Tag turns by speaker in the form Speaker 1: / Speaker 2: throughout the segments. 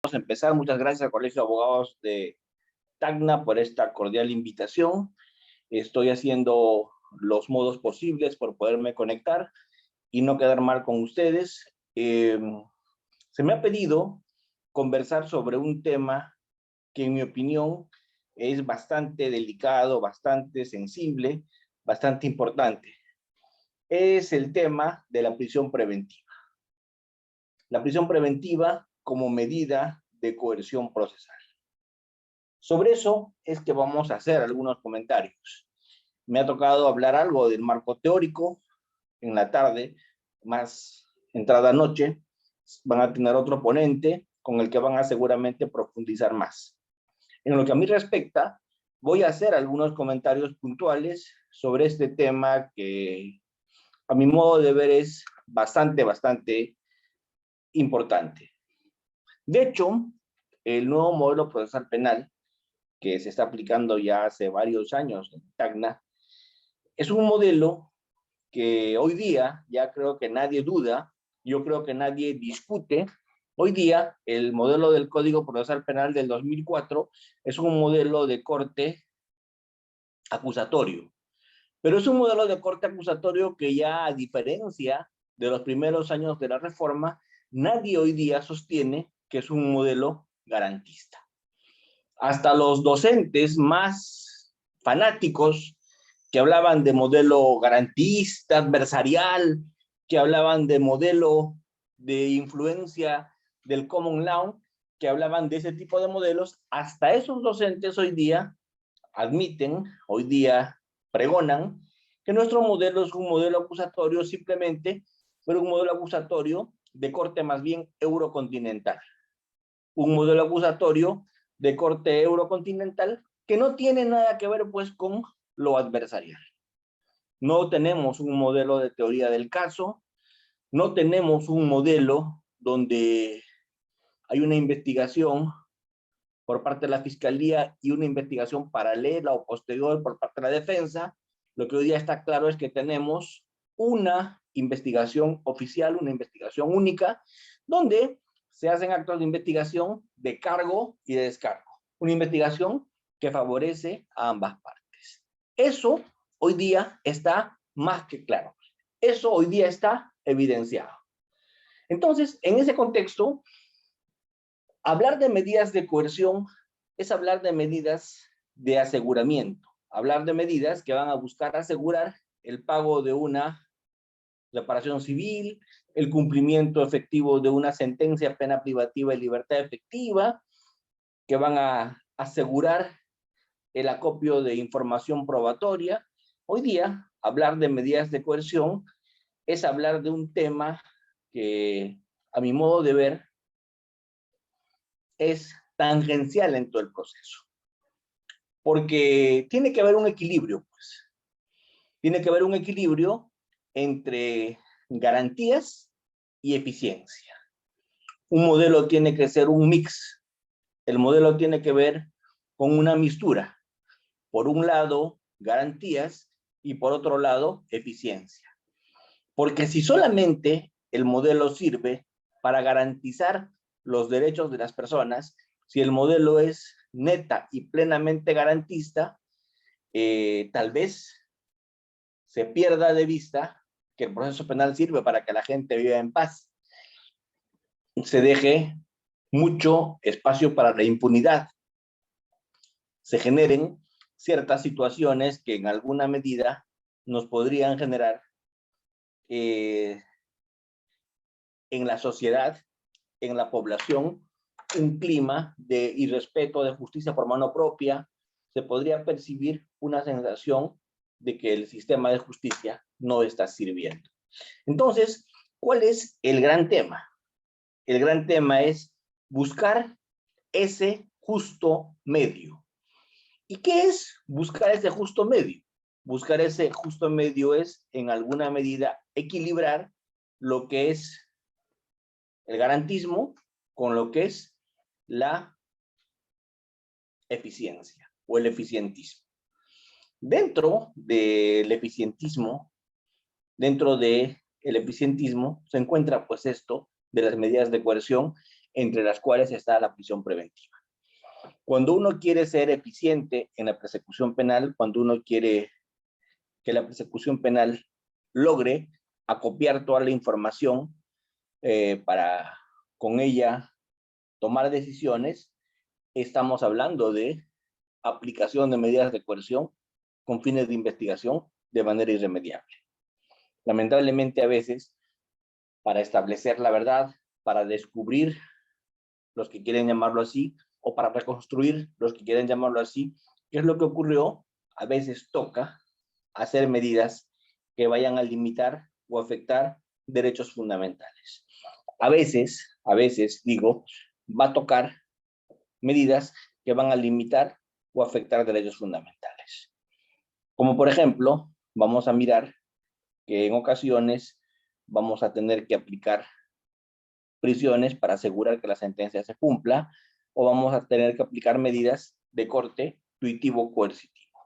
Speaker 1: Vamos a empezar. Muchas gracias al Colegio de Abogados de Tacna por esta cordial invitación. Estoy haciendo los modos posibles por poderme conectar y no quedar mal con ustedes. Se me ha pedido conversar sobre un tema que en mi opinión es bastante delicado, bastante sensible, bastante importante. Es el tema de la prisión preventiva. La prisión preventiva como medida de coerción procesal. Sobre eso es que vamos a hacer algunos comentarios. Me ha tocado hablar algo del marco teórico en la tarde, más entrada noche. Van a tener otro ponente con el que van a seguramente profundizar más. En lo que a mí respecta, voy a hacer algunos comentarios puntuales sobre este tema que a mi modo de ver es bastante importante. De hecho, el nuevo modelo procesal penal que se está aplicando ya hace varios años en Tacna, es un modelo que hoy día ya creo que nadie duda, yo creo que nadie discute. Hoy día el modelo del Código Procesal Penal del 2004 es un modelo de corte acusatorio, pero es un modelo de corte acusatorio que ya, a diferencia de los primeros años de la reforma, nadie hoy día sostiene que es un modelo garantista. Hasta los docentes más fanáticos que hablaban de modelo garantista, adversarial, que hablaban de modelo de influencia del common law, que hablaban de ese tipo de modelos, hasta esos docentes hoy día admiten, hoy día pregonan, que nuestro modelo es un modelo acusatorio simplemente, pero un modelo acusatorio de corte más bien eurocontinental. Un modelo acusatorio de corte eurocontinental que no tiene nada que ver pues con lo adversarial. No tenemos un modelo de teoría del caso, no tenemos un modelo donde hay una investigación por parte de la Fiscalía y una investigación paralela o posterior por parte de la defensa. Lo que hoy día está claro es que tenemos una investigación oficial, una investigación única, donde se hacen actos de investigación de cargo y de descargo. Una investigación que favorece a ambas partes. Eso hoy día está más que claro. Eso hoy día está evidenciado. Entonces, en ese contexto, hablar de medidas de coerción es hablar de medidas de aseguramiento. Hablar de medidas que van a buscar asegurar el pago de una reparación civil, el cumplimiento efectivo de una sentencia, pena privativa de libertad efectiva, que van a asegurar el acopio de información probatoria. Hoy día, hablar de medidas de coerción es hablar de un tema que, a mi modo de ver, es tangencial en todo el proceso. Porque tiene que haber un equilibrio, pues. Tiene que haber un equilibrio entre garantías y eficiencia. Un modelo tiene que ser un mix. El modelo tiene que ver con una mixtura. Por un lado, garantías y por otro lado, eficiencia. Porque si solamente el modelo sirve para garantizar los derechos de las personas, si el modelo es neta y plenamente garantista, tal vez se pierda de vista que el proceso penal sirve para que la gente viva en paz. Se deje mucho espacio para la impunidad. Se generen ciertas situaciones que en alguna medida nos podrían generar en la sociedad, en la población, un clima de irrespeto, de justicia por mano propia. Se podría percibir una sensación de que el sistema de justicia no está sirviendo. Entonces, ¿cuál es el gran tema? El gran tema es buscar ese justo medio. ¿Y qué es buscar ese justo medio? Buscar ese justo medio es, en alguna medida, equilibrar lo que es el garantismo con lo que es la eficiencia o el eficientismo. Dentro del eficientismo, se encuentra pues esto de las medidas de coerción entre las cuales está la prisión preventiva. Cuando uno quiere ser eficiente en la persecución penal, cuando uno quiere que la persecución penal logre acopiar toda la información para con ella tomar decisiones, estamos hablando de aplicación de medidas de coerción con fines de investigación de manera irremediable. Lamentablemente, a veces, para establecer la verdad, para descubrir los que quieren llamarlo así, o para reconstruir los que quieren llamarlo así, ¿qué es lo que ocurrió? A veces toca hacer medidas que vayan a limitar o afectar derechos fundamentales. A veces, digo, va a tocar medidas que van a limitar o afectar derechos fundamentales. Como por ejemplo, vamos a mirar que en ocasiones vamos a tener que aplicar prisiones para asegurar que la sentencia se cumpla, o vamos a tener que aplicar medidas de corte tuitivo coercitivo.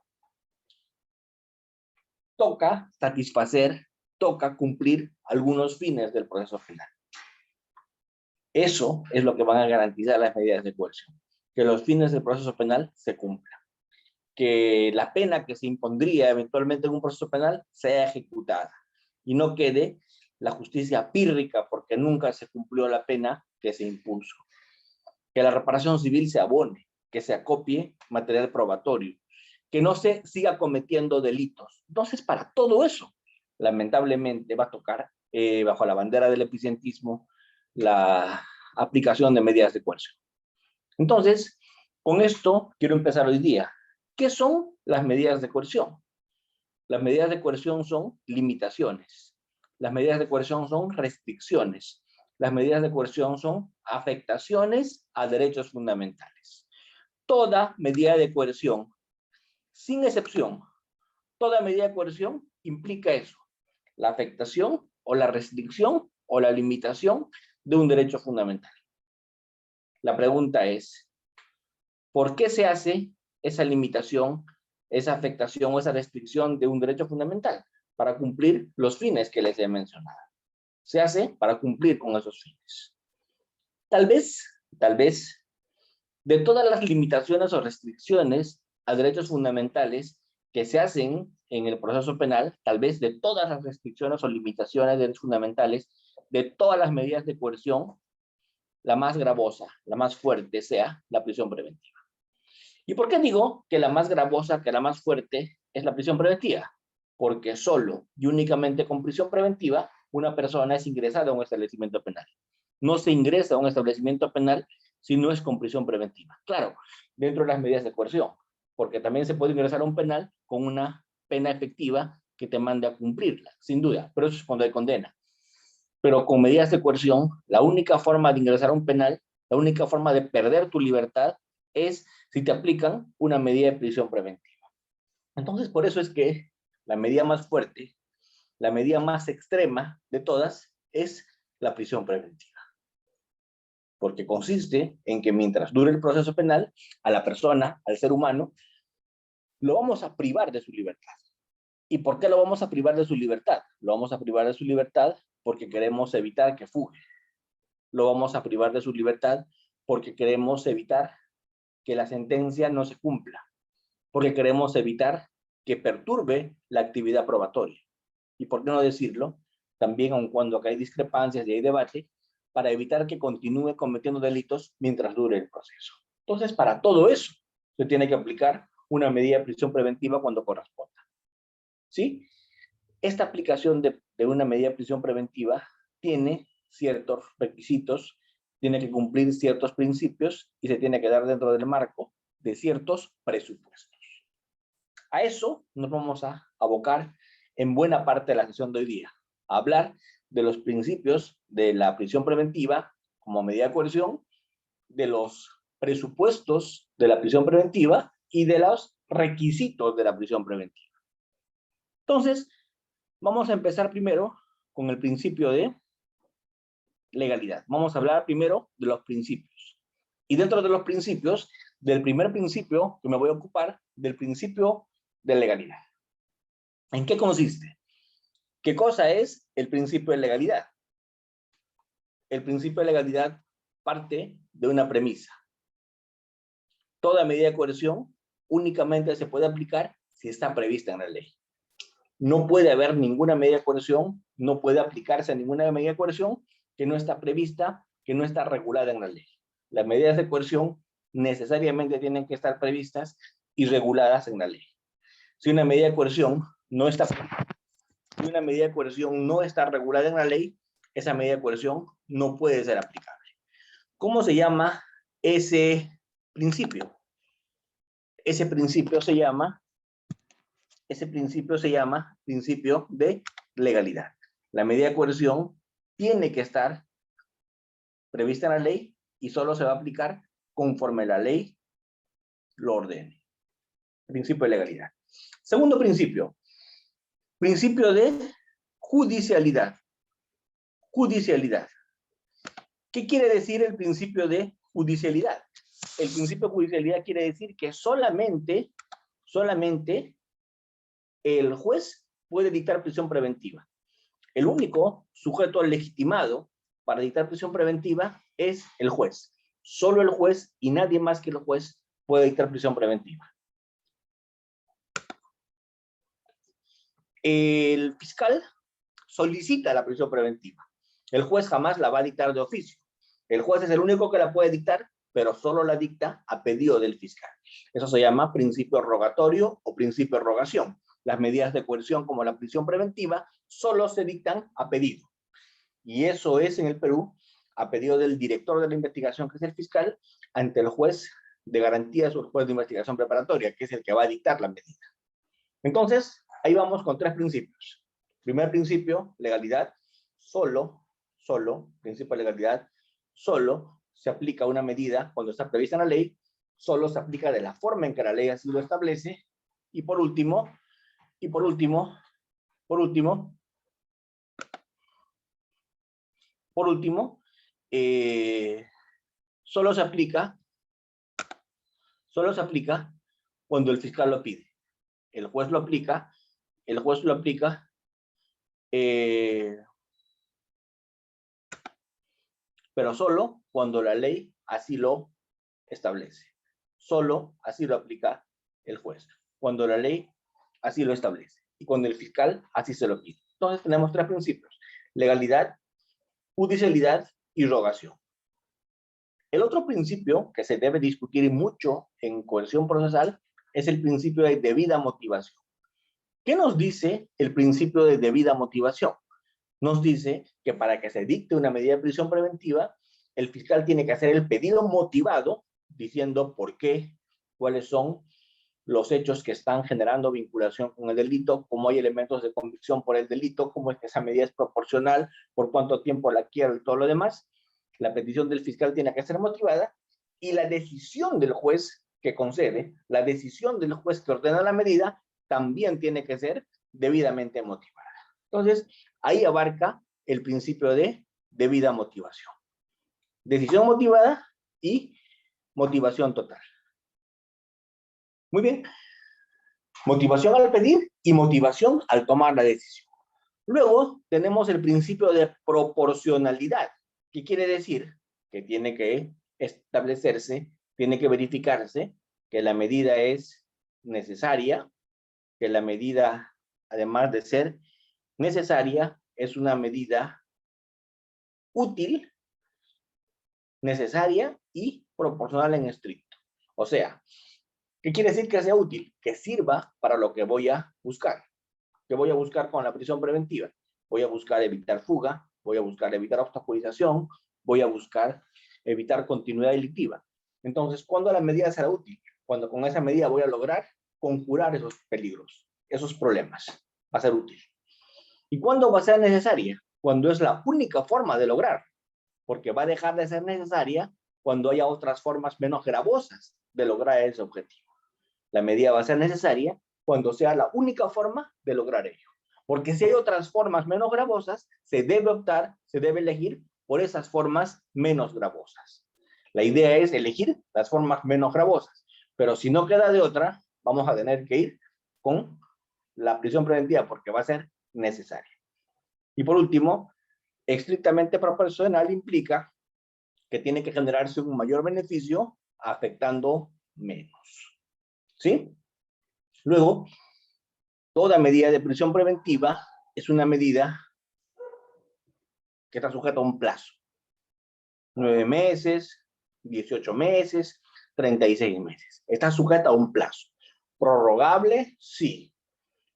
Speaker 1: Toca satisfacer, toca cumplir algunos fines del proceso penal. Eso es lo que van a garantizar las medidas de coerción, que los fines del proceso penal se cumplan, que la pena que se impondría eventualmente en un proceso penal sea ejecutada y no quede la justicia pírrica porque nunca se cumplió la pena que se impuso. Que la reparación civil se abone, que se acopie material probatorio, que no se siga cometiendo delitos. Entonces, para todo eso, lamentablemente va a tocar, bajo la bandera del eficientismo, la aplicación de medidas de coerción. Entonces, con esto quiero empezar hoy día. ¿Qué son las medidas de coerción? Las medidas de coerción son limitaciones. Las medidas de coerción son restricciones. Las medidas de coerción son afectaciones a derechos fundamentales. Toda medida de coerción, sin excepción, toda medida de coerción implica eso, la afectación o la restricción o la limitación de un derecho fundamental. La pregunta es, ¿por qué se hace esa limitación, esa afectación o esa restricción de un derecho fundamental? Para cumplir los fines que les he mencionado. Se hace para cumplir con esos fines. Tal vez, de todas las limitaciones o restricciones a derechos fundamentales que se hacen en el proceso penal, tal vez de todas las restricciones o limitaciones de derechos fundamentales, de todas las medidas de coerción, la más gravosa, la más fuerte sea la prisión preventiva. ¿Y por qué digo que la más gravosa, que la más fuerte es la prisión preventiva? Porque solo y únicamente con prisión preventiva una persona es ingresada a un establecimiento penal. No se ingresa a un establecimiento penal si no es con prisión preventiva. Claro, dentro de las medidas de coerción, porque también se puede ingresar a un penal con una pena efectiva que te mande a cumplirla, sin duda, pero eso es cuando hay condena. Pero con medidas de coerción, la única forma de ingresar a un penal, la única forma de perder tu libertad es si te aplican una medida de prisión preventiva. Entonces, por eso es que la medida más fuerte, la medida más extrema de todas es la prisión preventiva. Porque consiste en que mientras dure el proceso penal, a la persona, al ser humano, lo vamos a privar de su libertad. ¿Y por qué lo vamos a privar de su libertad? Lo vamos a privar de su libertad porque queremos evitar que fugue. Lo vamos a privar de su libertad porque queremos evitar que la sentencia no se cumpla, porque queremos evitar que perturbe la actividad probatoria. Y por qué no decirlo, también aun cuando acá hay discrepancias y hay debate, para evitar que continúe cometiendo delitos mientras dure el proceso. Entonces, para todo eso, se tiene que aplicar una medida de prisión preventiva cuando corresponda. ¿Sí? Esta aplicación de una medida de prisión preventiva tiene ciertos requisitos, tiene que cumplir ciertos principios y se tiene que dar dentro del marco de ciertos presupuestos. A eso nos vamos a abocar en buena parte de la sesión de hoy día, a hablar de los principios de la prisión preventiva como medida de coerción, de los presupuestos de la prisión preventiva y de los requisitos de la prisión preventiva. Entonces, vamos a empezar primero con el principio de legalidad. Vamos a hablar primero de los principios. Y dentro de los principios, del primer principio que me voy a ocupar, del principio de legalidad. ¿En qué consiste? ¿Qué cosa es el principio de legalidad? El principio de legalidad parte de una premisa. Toda medida de coerción únicamente se puede aplicar si está prevista en la ley. No puede haber ninguna medida de coerción, no puede aplicarse a ninguna medida de coerción que no está prevista, que no está regulada en la ley. Las medidas de coerción necesariamente tienen que estar previstas y reguladas en la ley. Si una medida de coerción no está regulada en la ley, esa medida de coerción no puede ser aplicable. ¿Cómo se llama ese principio? Ese principio se llama principio de legalidad. La medida de coerción tiene que estar prevista en la ley y solo se va a aplicar conforme la ley lo ordene. Principio de legalidad. Segundo principio de judicialidad. Judicialidad. ¿Qué quiere decir el principio de judicialidad? El principio de judicialidad quiere decir que solamente el juez puede dictar prisión preventiva. El único sujeto legitimado para dictar prisión preventiva es el juez. Solo el juez y nadie más que el juez puede dictar prisión preventiva. El fiscal solicita la prisión preventiva. El juez jamás la va a dictar de oficio. El juez es el único que la puede dictar, pero solo la dicta a pedido del fiscal. Eso se llama principio rogatorio o principio de rogación. Las medidas de coerción como la prisión preventiva solo se dictan a pedido. Y eso es en el Perú a pedido del director de la investigación, que es el fiscal, ante el juez de garantías o el juez de investigación preparatoria, que es el que va a dictar la medida. Entonces, ahí vamos con tres principios. Primer principio, legalidad. Principio de legalidad, solo se aplica una medida cuando está prevista en la ley, solo se aplica de la forma en que la ley así lo establece. Y por último, solo se aplica cuando el fiscal lo pide. El juez lo aplica, pero solo cuando la ley así lo establece. Solo así lo aplica el juez, cuando la ley así lo establece y cuando el fiscal así se lo pide. Entonces tenemos tres principios: legalidad, judicialidad y rogación. El otro principio que se debe discutir mucho en coerción procesal es el principio de debida motivación. ¿Qué nos dice el principio de debida motivación? Nos dice que para que se dicte una medida de prisión preventiva, el fiscal tiene que hacer el pedido motivado, diciendo por qué, cuáles son los hechos que están generando vinculación con el delito, cómo hay elementos de convicción por el delito, cómo es que esa medida es proporcional, por cuánto tiempo la quiere y todo lo demás. La petición del fiscal tiene que ser motivada y la decisión del juez que concede, la decisión del juez que ordena la medida, también tiene que ser debidamente motivada. Entonces, ahí abarca el principio de debida motivación. Decisión motivada y motivación total. Muy bien. Motivación al pedir y motivación al tomar la decisión. Luego tenemos el principio de proporcionalidad, que quiere decir que tiene que establecerse, tiene que verificarse que la medida es necesaria, que la medida, además de ser necesaria, es una medida útil, necesaria y proporcional en estricto. O sea, ¿qué quiere decir que sea útil? Que sirva para lo que voy a buscar. ¿Qué voy a buscar con la prisión preventiva? Voy a buscar evitar fuga, voy a buscar evitar obstaculización, voy a buscar evitar continuidad delictiva. Entonces, ¿cuándo la medida será útil? Cuando con esa medida voy a lograr conjurar esos peligros, esos problemas. Va a ser útil. ¿Y cuándo va a ser necesaria? Cuando es la única forma de lograr, porque va a dejar de ser necesaria cuando haya otras formas menos gravosas de lograr ese objetivo. La medida va a ser necesaria cuando sea la única forma de lograr ello. Porque si hay otras formas menos gravosas, se debe optar, se debe elegir por esas formas menos gravosas. La idea es elegir las formas menos gravosas, pero si no queda de otra, vamos a tener que ir con la prisión preventiva porque va a ser necesaria. Y por último, estrictamente proporcional implica que tiene que generarse un mayor beneficio afectando menos. ¿Sí? Luego, toda medida de prisión preventiva es una medida que está sujeta a un plazo. 9 meses, 18 meses, 36 meses. Está sujeta a un plazo. Prorrogable, sí.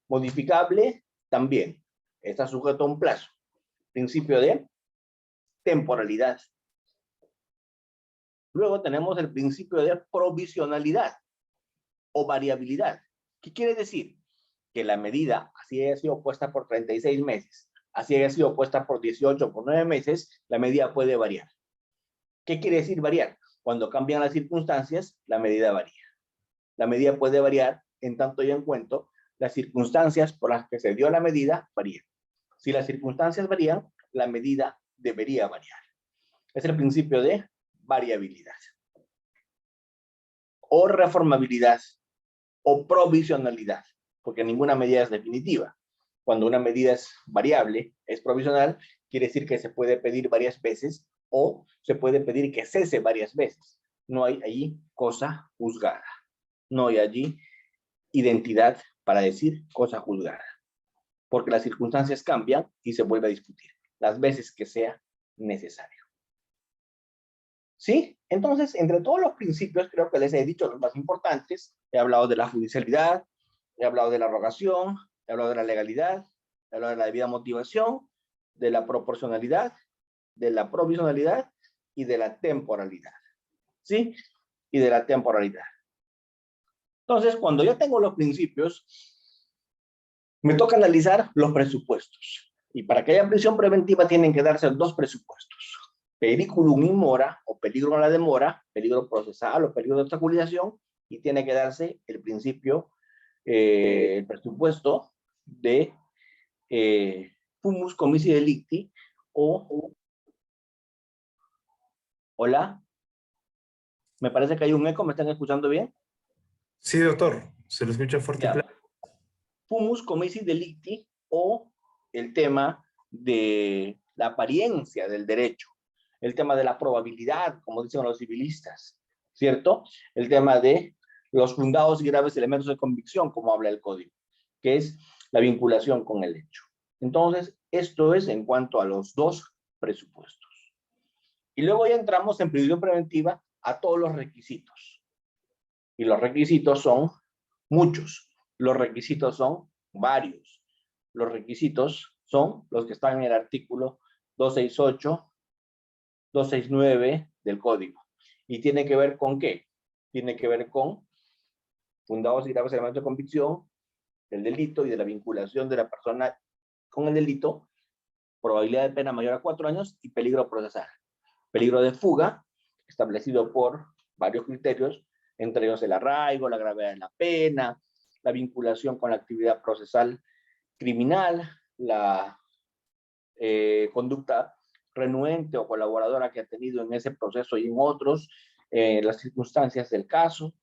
Speaker 1: Modificable, también. Está sujeto a un plazo. Principio de temporalidad. Luego tenemos el principio de provisionalidad o variabilidad. ¿Qué quiere decir? Que la medida, así haya sido puesta por 36 meses, así haya sido puesta por 18, por 9 meses, la medida puede variar. ¿Qué quiere decir variar? Cuando cambian las circunstancias, la medida varía. La medida puede variar en tanto y en cuanto las circunstancias por las que se dio la medida varían. Si las circunstancias varían, la medida debería variar. Es el principio de variabilidad. O reformabilidad o provisionalidad, porque ninguna medida es definitiva. Cuando una medida es variable, es provisional, quiere decir que se puede pedir varias veces o se puede pedir que cese varias veces. No hay allí cosa juzgada. No hay allí identidad para decir cosa juzgada. Porque las circunstancias cambian y se vuelve a discutir las veces que sea necesario. ¿Sí? Entonces, entre todos los principios, creo que les he dicho los más importantes. He hablado de la judicialidad, he hablado de la rogación, he hablado de la legalidad, he hablado de la debida motivación, de la proporcionalidad, de la provisionalidad y de la temporalidad. ¿Sí? Y de la temporalidad. Entonces, cuando yo tengo los principios, me toca analizar los presupuestos. Y para que haya prisión preventiva tienen que darse dos presupuestos. Periculum in mora, o peligro en la demora, peligro procesal o peligro de obstaculización, y tiene que darse el principio, el presupuesto de fumus comici delicti, o... Hola, me parece que hay un eco, ¿me están escuchando bien?
Speaker 2: Sí, doctor, se lo escucha fuerte y claro.
Speaker 1: Fumus comici delicti, o el tema de la apariencia del derecho, el tema de la probabilidad, como dicen los civilistas, ¿cierto? El tema de los fundados y graves elementos de convicción, como habla el código, que es la vinculación con el hecho. Entonces, esto es en cuanto a los dos presupuestos. Y luego ya entramos en prisión preventiva a todos los requisitos. Y los requisitos son muchos. Los requisitos son varios. Los requisitos son los que están en el artículo 268, 269 del código. ¿Y tiene que ver con qué? Tiene que ver con fundados y graves elementos de convicción, del delito y de la vinculación de la persona con el delito, probabilidad de pena mayor a 4 años y peligro procesal. Peligro de fuga, establecido por varios criterios, entre ellos el arraigo, la gravedad de la pena, la vinculación con la actividad procesal criminal, la conducta renuente o colaboradora que ha tenido en ese proceso y en otros, las circunstancias del caso.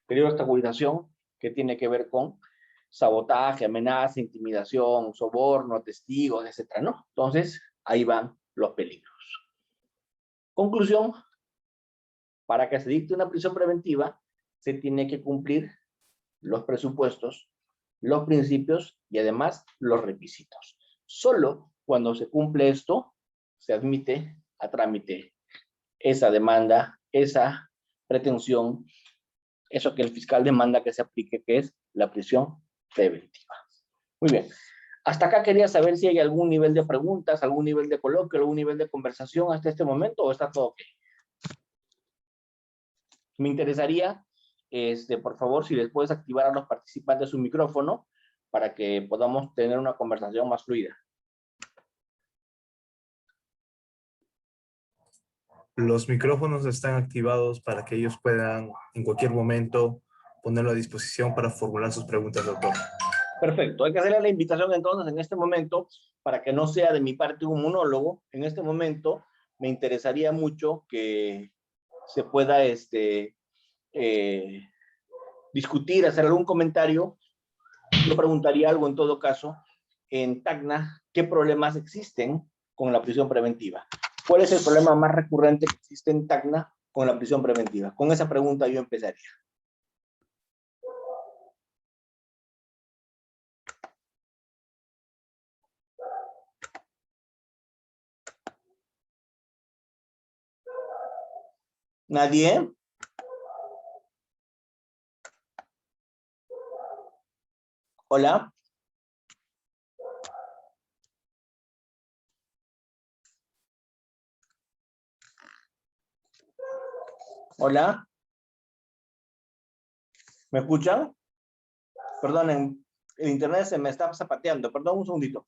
Speaker 1: Peligro de obstaculización, que tiene que ver con sabotaje, amenaza, intimidación, soborno, testigos, etc., ¿no? Entonces, ahí van los peligros. Conclusión, para que se dicte una prisión preventiva, se tiene que cumplir los presupuestos, los principios y además los requisitos. Solo cuando se cumple esto, se admite a trámite esa demanda, esa pretensión, eso que el fiscal demanda que se aplique, que es la prisión preventiva. Muy bien. Hasta acá quería saber si hay algún nivel de preguntas, algún nivel de coloquio, algún nivel de conversación hasta este momento, o está todo ok. Me interesaría, por favor, si les puedes activar a los participantes su micrófono para que podamos tener una conversación más fluida.
Speaker 2: Los micrófonos están activados para que ellos puedan en cualquier momento ponerlo a disposición para formular sus preguntas, doctor.
Speaker 1: Perfecto, hay que hacerle la invitación entonces en este momento, para que no sea de mi parte un monólogo. En este momento me interesaría mucho que se pueda discutir, hacer algún comentario. Yo preguntaría algo en todo caso, en Tacna, ¿qué problemas existen con la prisión preventiva? ¿Cuál es el problema más recurrente que existe en Tacna con la prisión preventiva? Con esa pregunta yo empezaría. ¿Nadie? ¿Hola? ¿Hola? ¿Me escuchan? Perdonen, el internet se me está zapateando. Perdón, un segundito.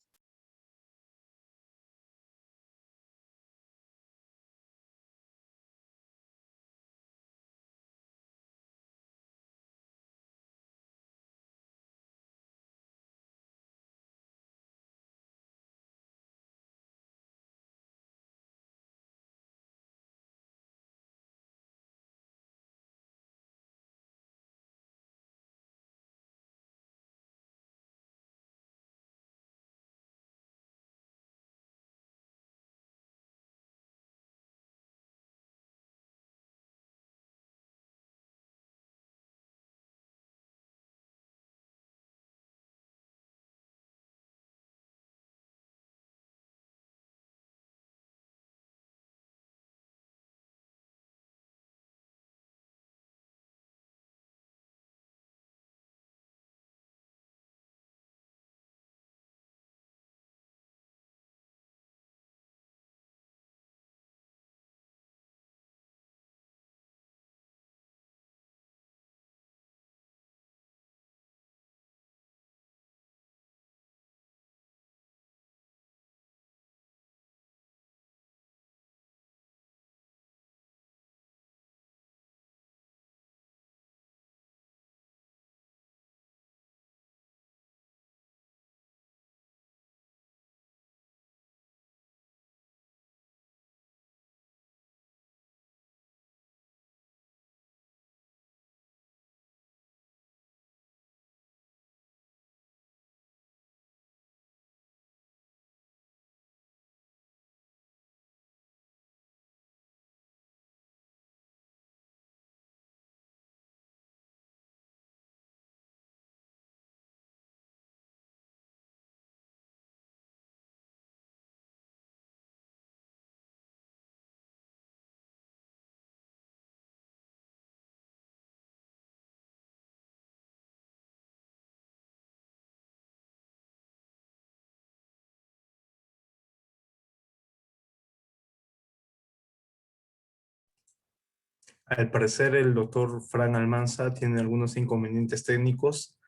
Speaker 2: Al parecer, el doctor Fran Almanza tiene algunos inconvenientes técnicos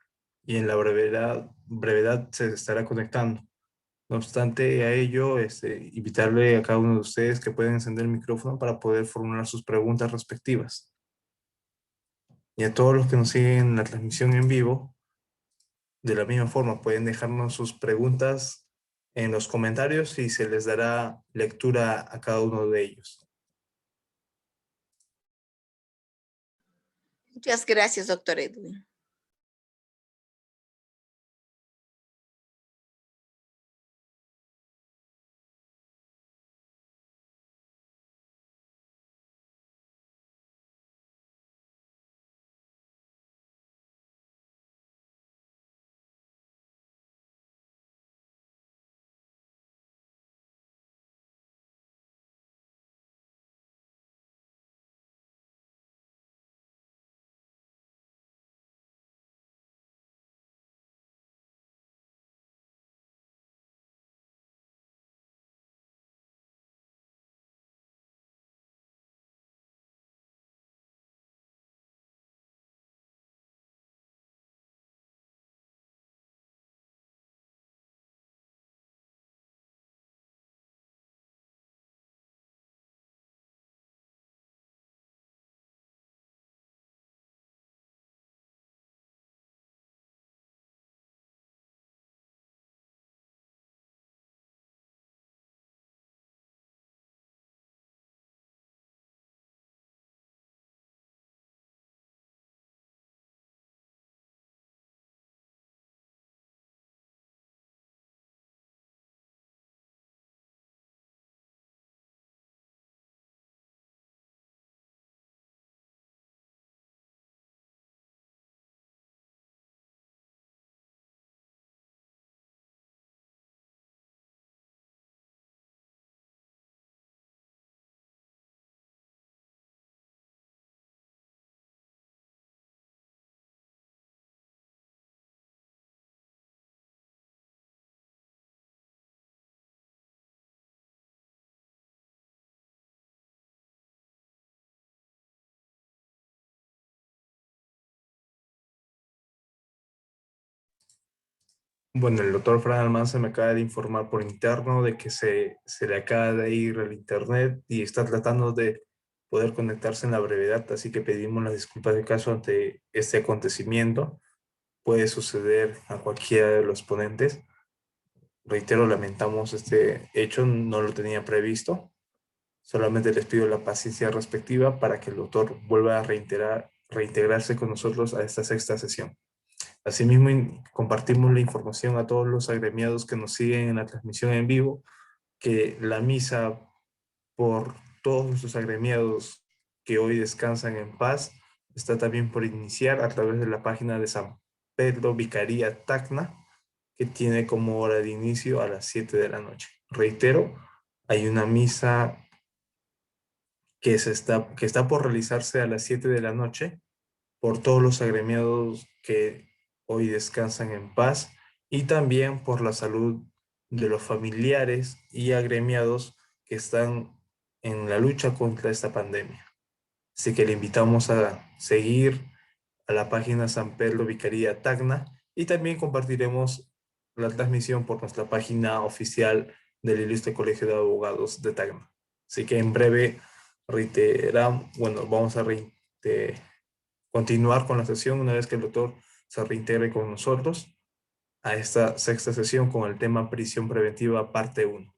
Speaker 2: y en la brevedad se estará conectando. No obstante a ello, invitarle a cada uno de ustedes que pueden encender el micrófono para poder formular sus preguntas respectivas. Y a todos los que nos siguen en la transmisión en vivo, de la misma forma pueden dejarnos sus preguntas en los comentarios y se les dará lectura a cada uno de ellos.
Speaker 3: Muchas gracias, doctor Edwin.
Speaker 2: Bueno, el doctor Fran Almanza me acaba de informar por interno de que se le acaba de ir el internet y está tratando de poder conectarse en la brevedad, así que pedimos las disculpas de caso ante este acontecimiento. Puede suceder a cualquiera de los ponentes. Reitero, lamentamos este hecho, no lo tenía previsto. Solamente les pido la paciencia respectiva para que el doctor vuelva a reintegrarse con nosotros a esta sexta sesión. Asimismo, compartimos la información a todos los agremiados que nos siguen en la transmisión en vivo, que la misa por todos nuestros agremiados que hoy descansan en paz está también por iniciar a través de la página de San Pedro Vicaría Tacna, que tiene como hora de inicio a las 7 de la noche. Reitero, hay una misa que está por realizarse a las 7 de la noche por todos los agremiados que hoy descansan en paz y también por la salud de los familiares y agremiados que están en la lucha contra esta pandemia. Así que le invitamos a seguir a la página San Pedro Vicaría Tacna y también compartiremos la transmisión por nuestra página oficial del Ilustre Colegio de Abogados de Tacna. Así que en breve vamos a continuar con la sesión una vez que el doctor se reintegre con nosotros a esta sexta sesión con el tema prisión preventiva parte 1.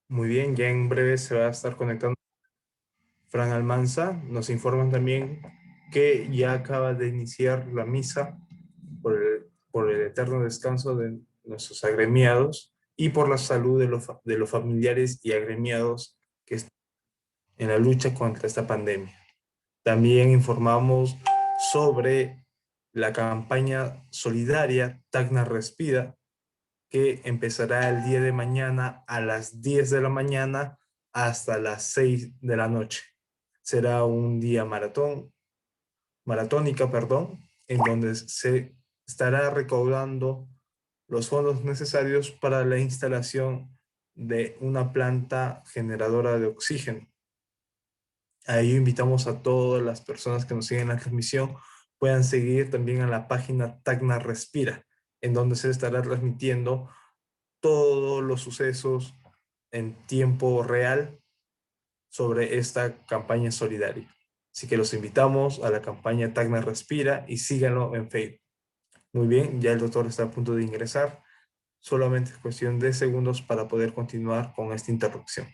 Speaker 2: Muy bien, ya en breve se va a estar conectando Fran Almanza. Nos informan también que ya acaba de iniciar la misa por el eterno descanso de nuestros agremiados y por la salud de los familiares y agremiados que están en la lucha contra esta pandemia. También informamos sobre la campaña solidaria Tacna Respira, que empezará el día de mañana a las 10 de la mañana hasta las 6 de la noche. Será un día maratónica, en donde se estará recaudando los fondos necesarios para la instalación de una planta generadora de oxígeno. Ahí invitamos a todas las personas que nos siguen en la transmisión, puedan seguir también a la página Tacna Respira, en donde se estará transmitiendo todos los sucesos en tiempo real sobre esta campaña solidaria. Así que los invitamos a la campaña Tacna Respira y síganlo en Facebook. Muy bien, ya el doctor está a punto de ingresar. Solamente es cuestión de segundos para poder continuar con esta interrupción.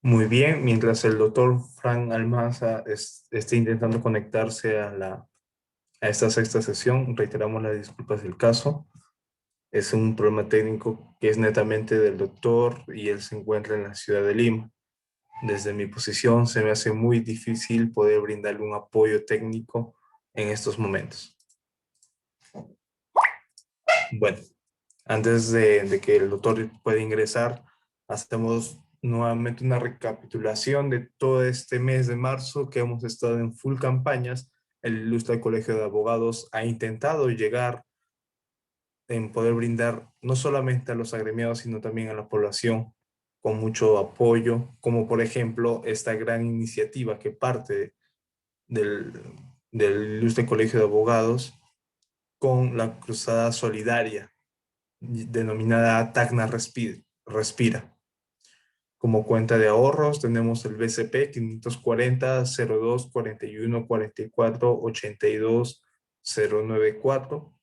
Speaker 2: Muy bien, mientras el doctor Frank Almanza esté intentando conectarse a esta sexta sesión, reiteramos las disculpas del caso. Es un problema técnico que es netamente del doctor y él se encuentra en la ciudad de Lima. Desde mi posición se me hace muy difícil poder brindarle un apoyo técnico en estos momentos. Bueno, antes de que el doctor pueda ingresar, hacemos nuevamente una recapitulación de todo este mes de marzo que hemos estado en full campañas. El ilustre Colegio de Abogados ha intentado llegar en poder brindar no solamente a los agremiados, sino también a la población con mucho apoyo, como por ejemplo esta gran iniciativa que parte del, del Ilustre Colegio de Abogados con la Cruzada Solidaria, denominada Tacna Respira. Como cuenta de ahorros tenemos el BCP 540 02 41 44 82 094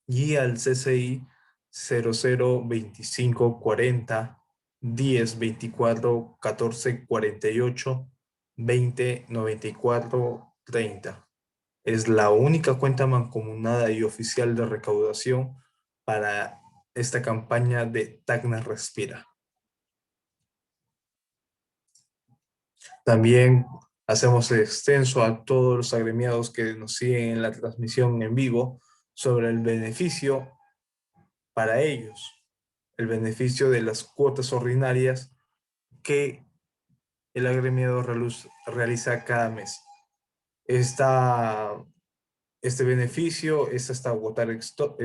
Speaker 2: y al CCI 00 25 40 10 24 14 48 20 94 30. Es la única cuenta mancomunada y oficial de recaudación para esta campaña de Tacna Respira. También hacemos extenso a todos los agremiados que nos siguen en la transmisión en vivo sobre el beneficio para ellos, el beneficio de las cuotas ordinarias que el agremiado realiza cada mes. Este beneficio es hasta agotar stock.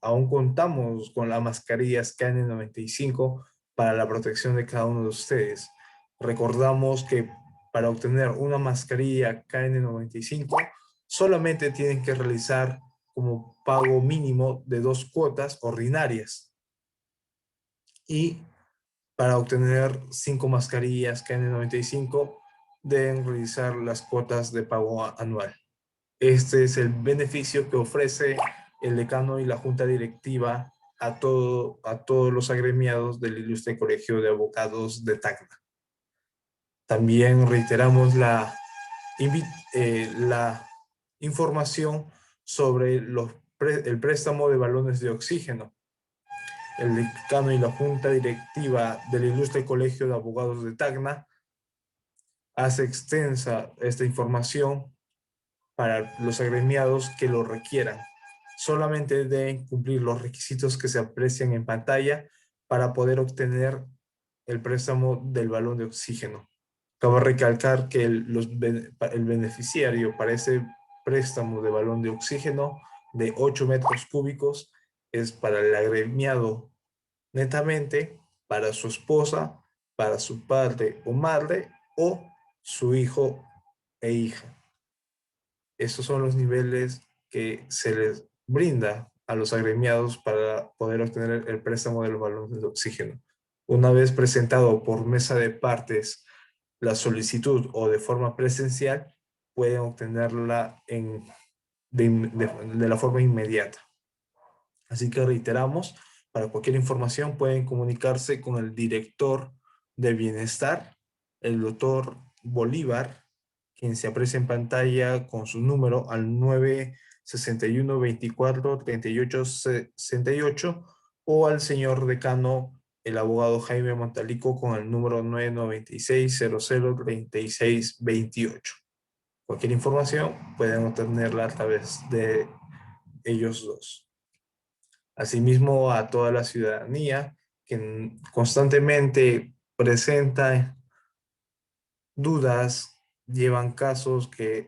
Speaker 2: Aún contamos con las mascarillas KN95 para la protección de cada uno de ustedes. Recordamos que para obtener una mascarilla KN95 solamente tienen que realizar como pago mínimo de 2 cuotas ordinarias. Y para obtener 5 mascarillas KN95 deben realizar las cuotas de pago anual. Este es el beneficio que ofrece el decano y la junta directiva a todos los agremiados del Ilustre Colegio de Abogados de Tacna. También reiteramos la información sobre el préstamo de balones de oxígeno. El decano y la junta directiva del Ilustre Colegio de Abogados de Tacna hace extensa esta información para los agremiados que lo requieran. Solamente deben cumplir los requisitos que se aprecian en pantalla para poder obtener el préstamo del balón de oxígeno. Cabe recalcar que el beneficiario para ese préstamo de balón de oxígeno de 8 metros cúbicos es para el agremiado netamente, para su esposa, para su padre o madre o su hijo e hija. Estos son los niveles que se les brinda a los agremiados para poder obtener el préstamo de los balones de oxígeno. Una vez presentado por mesa de partes la solicitud o de forma presencial, pueden obtenerla de la forma inmediata. Así que reiteramos, para cualquier información pueden comunicarse con el director de Bienestar, el doctor Bolívar, quien se aprecia en pantalla con su número al 961 24 38 68 o al señor decano, el abogado Jaime Montalico, con el número 996 00 36 28. Cualquier información pueden obtenerla a través de ellos dos. Asimismo, a toda la ciudadanía que constantemente presenta dudas, llevan casos que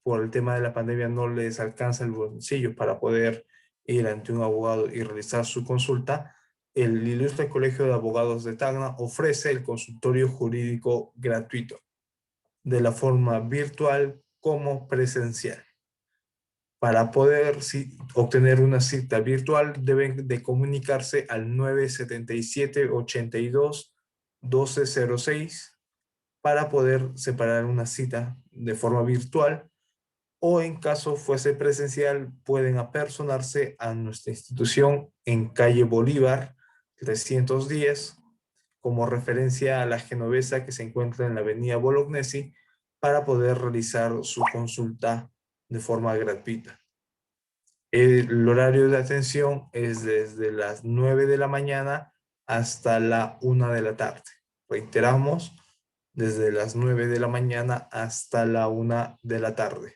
Speaker 2: por el tema de la pandemia, no les alcanza el bolsillo para poder ir ante un abogado y realizar su consulta. El Ilustre Colegio de Abogados de Tacna ofrece el consultorio jurídico gratuito, de la forma virtual como presencial. Para poder obtener una cita virtual, deben de comunicarse al 977 82 1206 para poder separar una cita de forma virtual, o en caso fuese presencial, pueden apersonarse a nuestra institución en calle Bolívar 310, como referencia a la genovesa que se encuentra en la avenida Bolognesi para poder realizar su consulta de forma gratuita. El horario de atención es desde las 9 de la mañana hasta la 1 de la tarde. Reiteramos, desde las 9 de la mañana hasta la 1 de la tarde.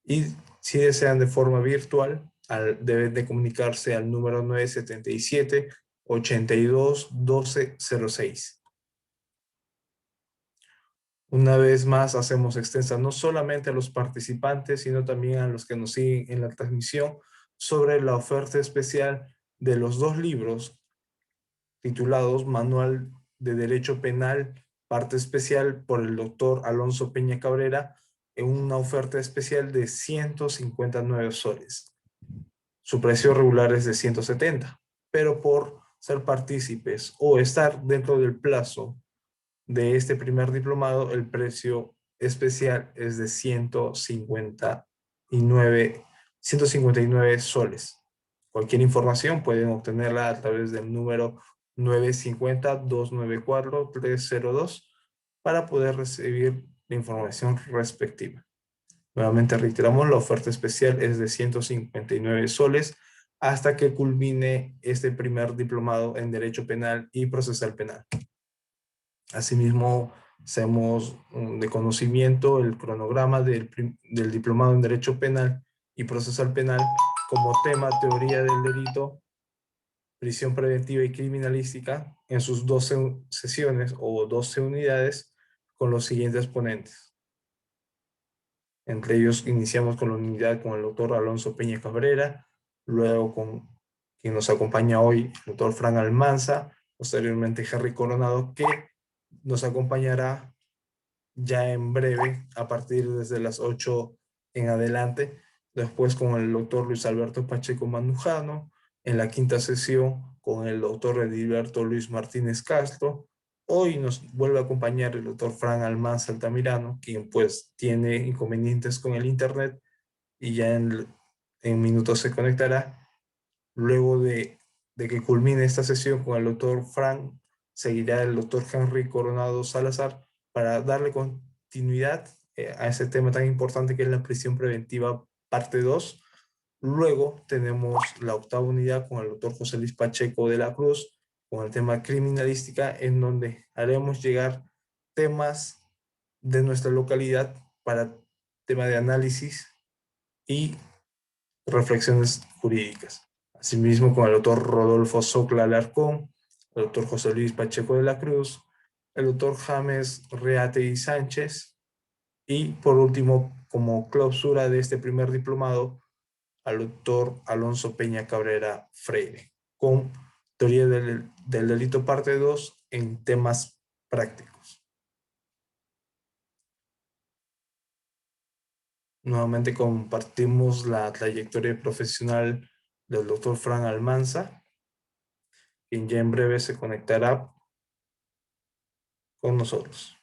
Speaker 2: Y si desean de forma virtual, deben de comunicarse al número 977-82-1206. Una vez más, hacemos extensa no solamente a los participantes, sino también a los que nos siguen en la transmisión sobre la oferta especial de los 2 libros titulados Manual de Derecho Penal, parte especial por el doctor Alonso Peña Cabrera, en una oferta especial de 159 soles. Su precio regular es de 170, pero por ser partícipes o estar dentro del plazo de este primer diplomado, el precio especial es de 159 soles. Cualquier información pueden obtenerla a través del número 950-294-302 para poder recibir la información respectiva. Nuevamente reiteramos, la oferta especial es de 159 soles hasta que culmine este primer diplomado en Derecho Penal y Procesal Penal. Asimismo, hacemos de conocimiento el cronograma del diplomado en Derecho Penal y Procesal Penal como tema Teoría del Delito, Prisión Preventiva y Criminalística en sus 12 sesiones o 12 unidades con los siguientes ponentes. Entre ellos iniciamos con la unidad con el doctor Alonso Peña Cabrera, luego con quien nos acompaña hoy, el doctor Fran Almanza, posteriormente Henry Coronado, que nos acompañará ya en breve, a partir desde las 8 en adelante. Después con el doctor Luis Alberto Pacheco Mandujano, en la 5ª sesión con el doctor Edilberto Luis Martínez Castro. Hoy nos vuelve a acompañar el doctor Fran Almanza Altamirano, quien pues tiene inconvenientes con el internet y ya en minutos se conectará. Luego de que culmine esta sesión con el doctor Fran, seguirá el doctor Henry Coronado Salazar para darle continuidad a ese tema tan importante que es la prisión preventiva parte 2. Luego tenemos la 8ª unidad con el doctor José Luis Pacheco de la Cruz, con el tema criminalística, en donde haremos llegar temas de nuestra localidad para tema de análisis y reflexiones jurídicas. Asimismo, con el doctor Rodolfo Socla Alarcón, el doctor José Luis Pacheco de la Cruz, el doctor James Reate y Sánchez, y por último, como clausura de este primer diplomado, al doctor Alonso Peña Cabrera Freire, con Teoría del Delito parte 2 en temas prácticos. Nuevamente compartimos la trayectoria profesional del doctor Fran Almanza, quien ya en breve se conectará con nosotros.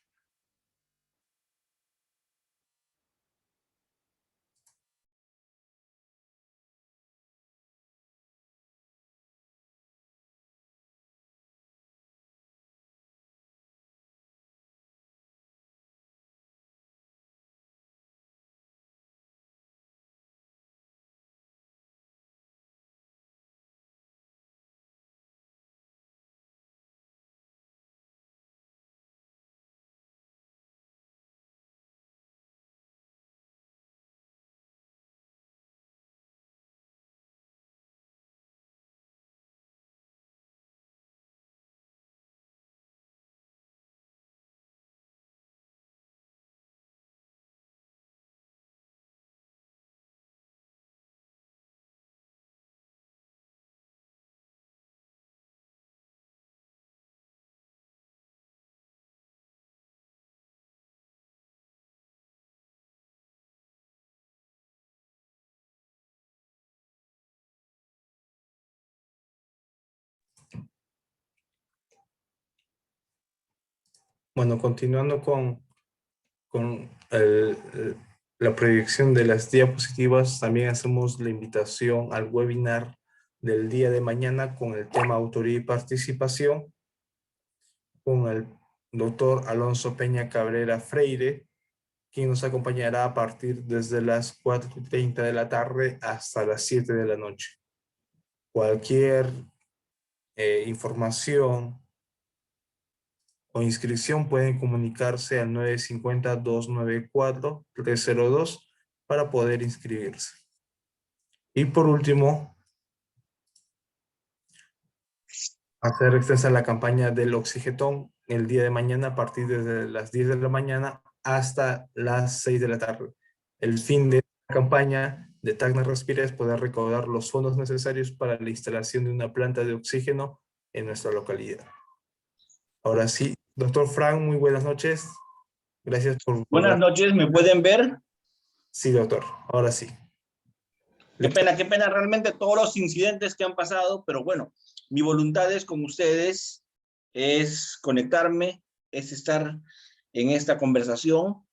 Speaker 2: Bueno, continuando con la proyección de las diapositivas, también hacemos la invitación al webinar del día de mañana con el tema autoría y participación, con el doctor Alonso Peña Cabrera Freire, quien nos acompañará a partir desde las 4:30 de la tarde hasta las 7 de la noche. Cualquier información o inscripción pueden comunicarse al 950-294-302 para poder inscribirse. Y por último, hacer extensa la campaña del Oxigetón el día de mañana a partir de las 10 de la mañana hasta las 6 de la tarde. El fin de la campaña de Tacna Respira es poder recaudar los fondos necesarios para la instalación de una planta de oxígeno en nuestra localidad. Ahora sí, doctor Frank, muy buenas noches. Gracias por...
Speaker 1: Buenas noches, ¿me pueden ver?
Speaker 2: Sí, doctor, ahora sí.
Speaker 1: Qué pena realmente todos los incidentes que han pasado, pero bueno, mi voluntad es con ustedes, es conectarme, es estar en esta conversación,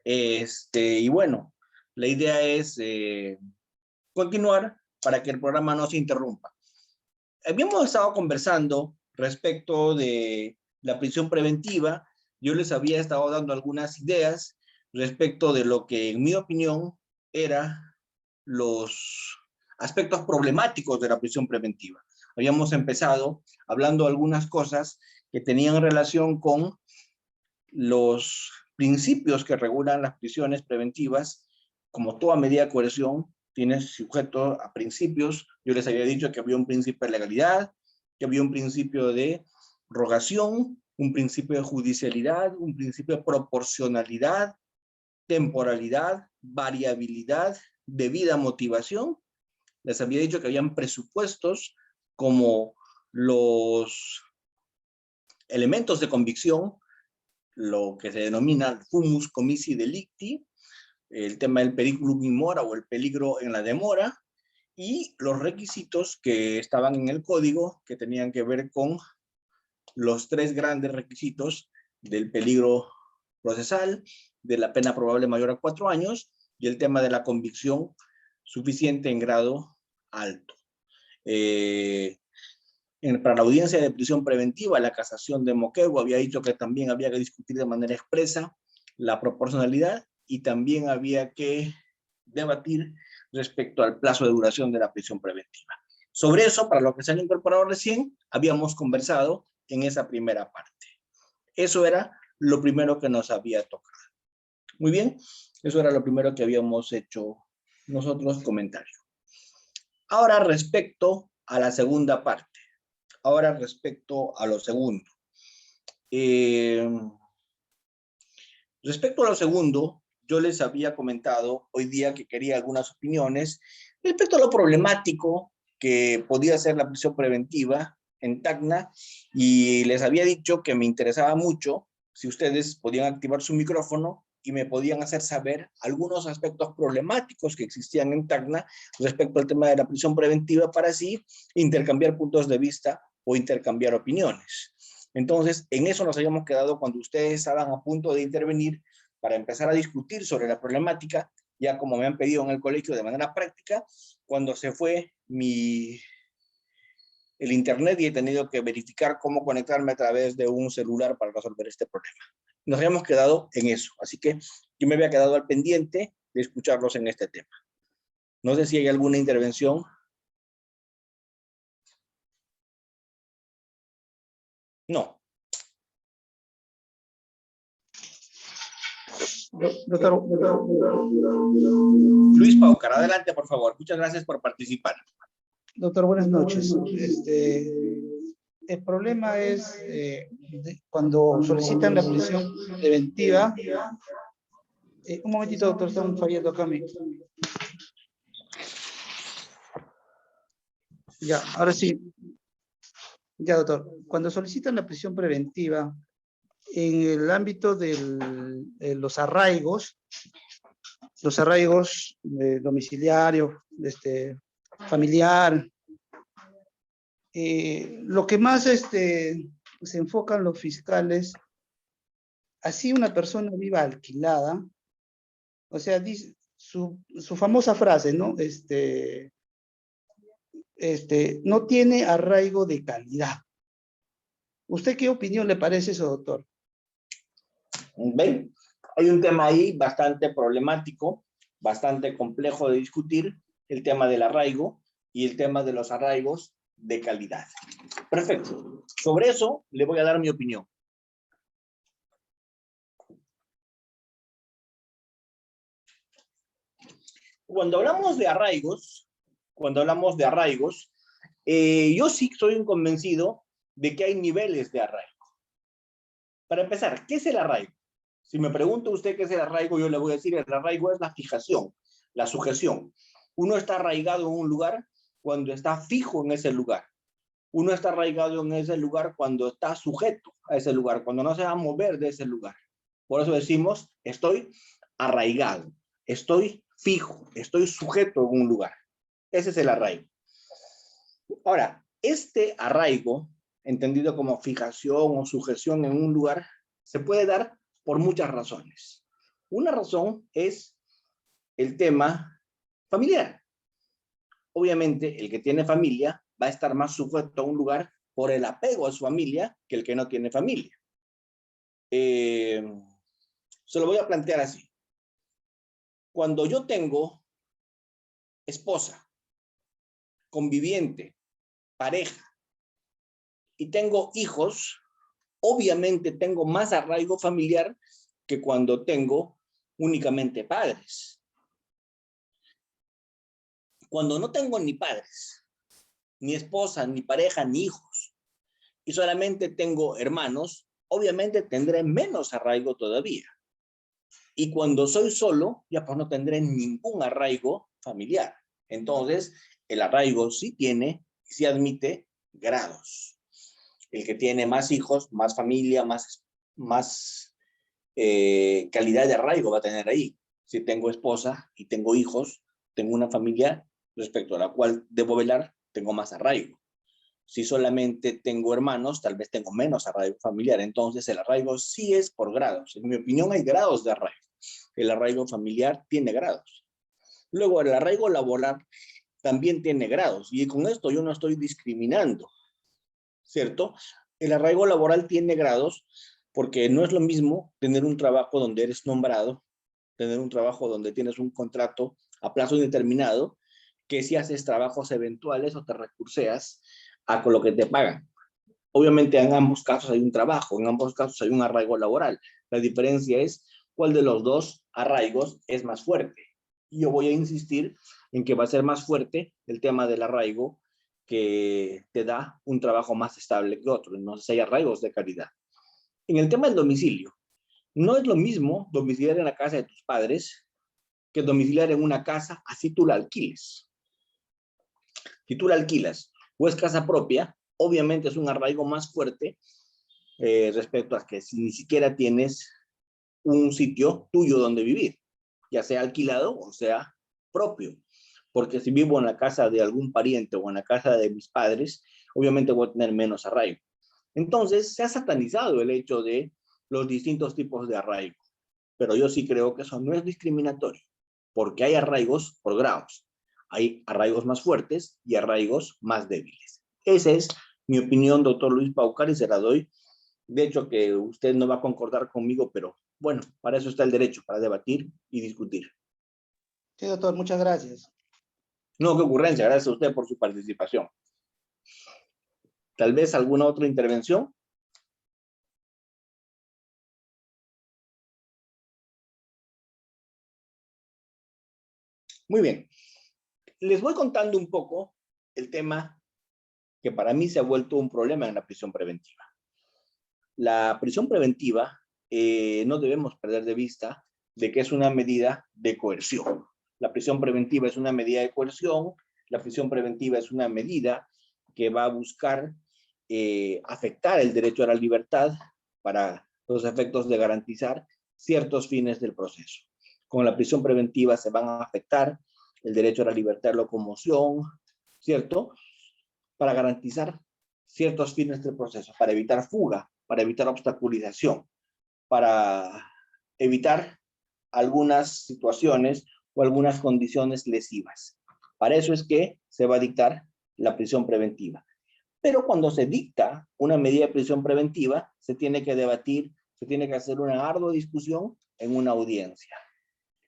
Speaker 1: y bueno, la idea es continuar para que el programa no se interrumpa. Habíamos estado conversando respecto de la prisión preventiva. Yo les había estado dando algunas ideas respecto de lo que, en mi opinión, era los aspectos problemáticos de la prisión preventiva. Habíamos empezado hablando de algunas cosas que tenían relación con los principios que regulan las prisiones preventivas. Como toda medida de coerción, tiene sujeto a principios. Yo les había dicho que había un principio de legalidad, que había un principio de rogación, un principio de judicialidad, un principio de proporcionalidad, temporalidad, variabilidad, debida motivación. Les había dicho que habían presupuestos como los elementos de convicción, lo que se denomina fumus comissi delicti, el tema del periculum in mora o el peligro en la demora, y los requisitos que estaban en el código que tenían que ver con los tres grandes requisitos del peligro procesal, de la pena probable mayor a 4 años y el tema de la convicción suficiente en grado alto. Para la audiencia de prisión preventiva, la casación de Moquegua había dicho que también había que discutir de manera expresa la proporcionalidad y también había que debatir respecto al plazo de duración de la prisión preventiva. Sobre eso, para los que se han incorporado recién, habíamos conversado en esa primera parte. Eso era lo primero que nos había tocado. Muy bien, eso era lo primero que habíamos hecho nosotros comentario. Ahora respecto a la segunda parte. Ahora respecto a lo segundo. Respecto a lo segundo, yo les había comentado hoy día que quería algunas opiniones respecto a lo problemático que podía ser la prisión preventiva en Tacna, y les había dicho que me interesaba mucho si ustedes podían activar su micrófono y me podían hacer saber algunos aspectos problemáticos que existían en Tacna respecto al tema de la prisión preventiva, para así intercambiar puntos de vista o intercambiar opiniones. Entonces, en eso nos habíamos quedado cuando ustedes estaban a punto de intervenir para empezar a discutir sobre la problemática, ya como me han pedido en el colegio de manera práctica, cuando se fue el internet y he tenido que verificar cómo conectarme a través de un celular para resolver este problema. Nos habíamos quedado en eso, así que yo me había quedado al pendiente de escucharlos en este tema. No sé si hay alguna intervención. No.
Speaker 4: Doctor.
Speaker 1: Luis Paucar, adelante, por favor. Muchas gracias por participar.
Speaker 4: Doctor, buenas noches. El problema es cuando solicitan la prisión preventiva. Un momentito, doctor, están fallando acá. Ya, ahora sí. Ya, doctor. Cuando solicitan la prisión preventiva, en el ámbito de los arraigos domiciliarios, familiar, lo que más se enfocan los fiscales, así una persona viva alquilada, o sea, dice, su famosa frase, ¿no? No tiene arraigo de calidad. ¿Usted qué opinión le parece eso, doctor?
Speaker 1: ¿Ven? Hay un tema ahí bastante problemático, bastante complejo de discutir, el tema del arraigo y el tema de los arraigos de calidad. Perfecto. Sobre eso le voy a dar mi opinión. Cuando hablamos de arraigos, yo sí soy un convencido de que hay niveles de arraigo. Para empezar, ¿qué es el arraigo? Si me pregunta usted qué es el arraigo, yo le voy a decir, el arraigo es la fijación, la sujeción. Uno está arraigado en un lugar cuando está fijo en ese lugar. Uno está arraigado en ese lugar cuando está sujeto a ese lugar, cuando no se va a mover de ese lugar. Por eso decimos, estoy arraigado, estoy fijo, estoy sujeto en un lugar. Ese es el arraigo. Ahora, este arraigo, entendido como fijación o sujeción en un lugar, se puede dar por muchas razones. Una razón es el tema familiar. Obviamente, el que tiene familia va a estar más sujeto a un lugar por el apego a su familia que el que no tiene familia. Se lo voy a plantear así. Cuando yo tengo esposa, conviviente, pareja, y tengo hijos, obviamente tengo más arraigo familiar que cuando tengo únicamente padres. Cuando no tengo ni padres, ni esposa, ni pareja, ni hijos, y solamente tengo hermanos, obviamente tendré menos arraigo todavía. Y cuando soy solo, ya pues no tendré ningún arraigo familiar. Entonces, el arraigo sí admite grados. El que tiene más hijos, más familia, más calidad de arraigo va a tener ahí. Si tengo esposa y tengo hijos, tengo una familia respecto a la cual debo velar, tengo más arraigo. Si solamente tengo hermanos, tal vez tengo menos arraigo familiar. Entonces, el arraigo sí es por grados. En mi opinión, hay grados de arraigo. El arraigo familiar tiene grados. Luego, el arraigo laboral también tiene grados. Y con esto yo no estoy discriminando, ¿cierto? El arraigo laboral tiene grados porque no es lo mismo tener un trabajo donde eres nombrado, tener un trabajo donde tienes un contrato a plazo indeterminado, que si haces trabajos eventuales o te recurseas a con lo que te pagan. Obviamente en ambos casos hay un trabajo, en ambos casos hay un arraigo laboral. La diferencia es cuál de los dos arraigos es más fuerte. Y yo voy a insistir en que va a ser más fuerte el tema del arraigo que te da un trabajo más estable que otro. Entonces hay arraigos de calidad. En el tema del domicilio, no es lo mismo domiciliar en la casa de tus padres que domiciliar en una casa así tú la alquiles. Si tú la alquilas o es casa propia, obviamente es un arraigo más fuerte respecto a que si ni siquiera tienes un sitio tuyo donde vivir, ya sea alquilado o sea propio. Porque si vivo en la casa de algún pariente o en la casa de mis padres, obviamente voy a tener menos arraigo. Entonces, se ha satanizado el hecho de los distintos tipos de arraigo. Pero yo sí creo que eso no es discriminatorio, porque hay arraigos por grados. Hay arraigos más fuertes y arraigos más débiles. Esa es mi opinión, doctor Luis Paucar, y se la doy. De hecho, que usted no va a concordar conmigo, pero bueno, para eso está el derecho, para debatir y discutir.
Speaker 4: Sí, doctor, muchas gracias.
Speaker 1: No, qué ocurrencia, gracias a usted por su participación. Tal vez alguna otra intervención. Muy bien. Les voy contando un poco el tema que para mí se ha vuelto un problema en la prisión preventiva. La prisión preventiva no debemos perder de vista de que es una medida de coerción. La prisión preventiva es una medida de coerción, la prisión preventiva es una medida que va a buscar afectar el derecho a la libertad para los efectos de garantizar ciertos fines del proceso. Con la prisión preventiva se van a afectar el derecho a la libertad de locomoción, ¿cierto? Para garantizar ciertos fines del proceso, para evitar fuga, para evitar obstaculización, para evitar algunas situaciones o algunas condiciones lesivas. Para eso es que se va a dictar la prisión preventiva. Pero cuando se dicta una medida de prisión preventiva, se tiene que debatir, se tiene que hacer una ardua discusión en una audiencia.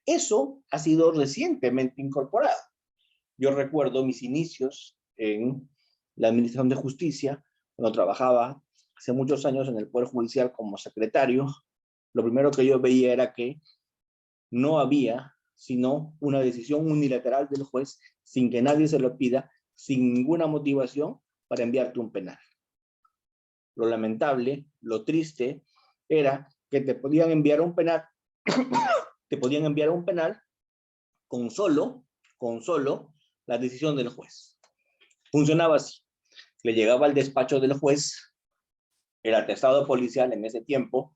Speaker 1: Eso ha sido recientemente incorporado. Yo recuerdo mis inicios en la Administración de Justicia, cuando trabajaba hace muchos años en el Poder Judicial como secretario. Lo primero que yo veía era que no había sino una decisión unilateral del juez sin que nadie se lo pida, sin ninguna motivación para enviarte un penal. Lo lamentable, lo triste, era que te podían enviar un penal, te podían enviar un penal con solo la decisión del juez. Funcionaba así. Le llegaba al despacho del juez el atestado policial en ese tiempo,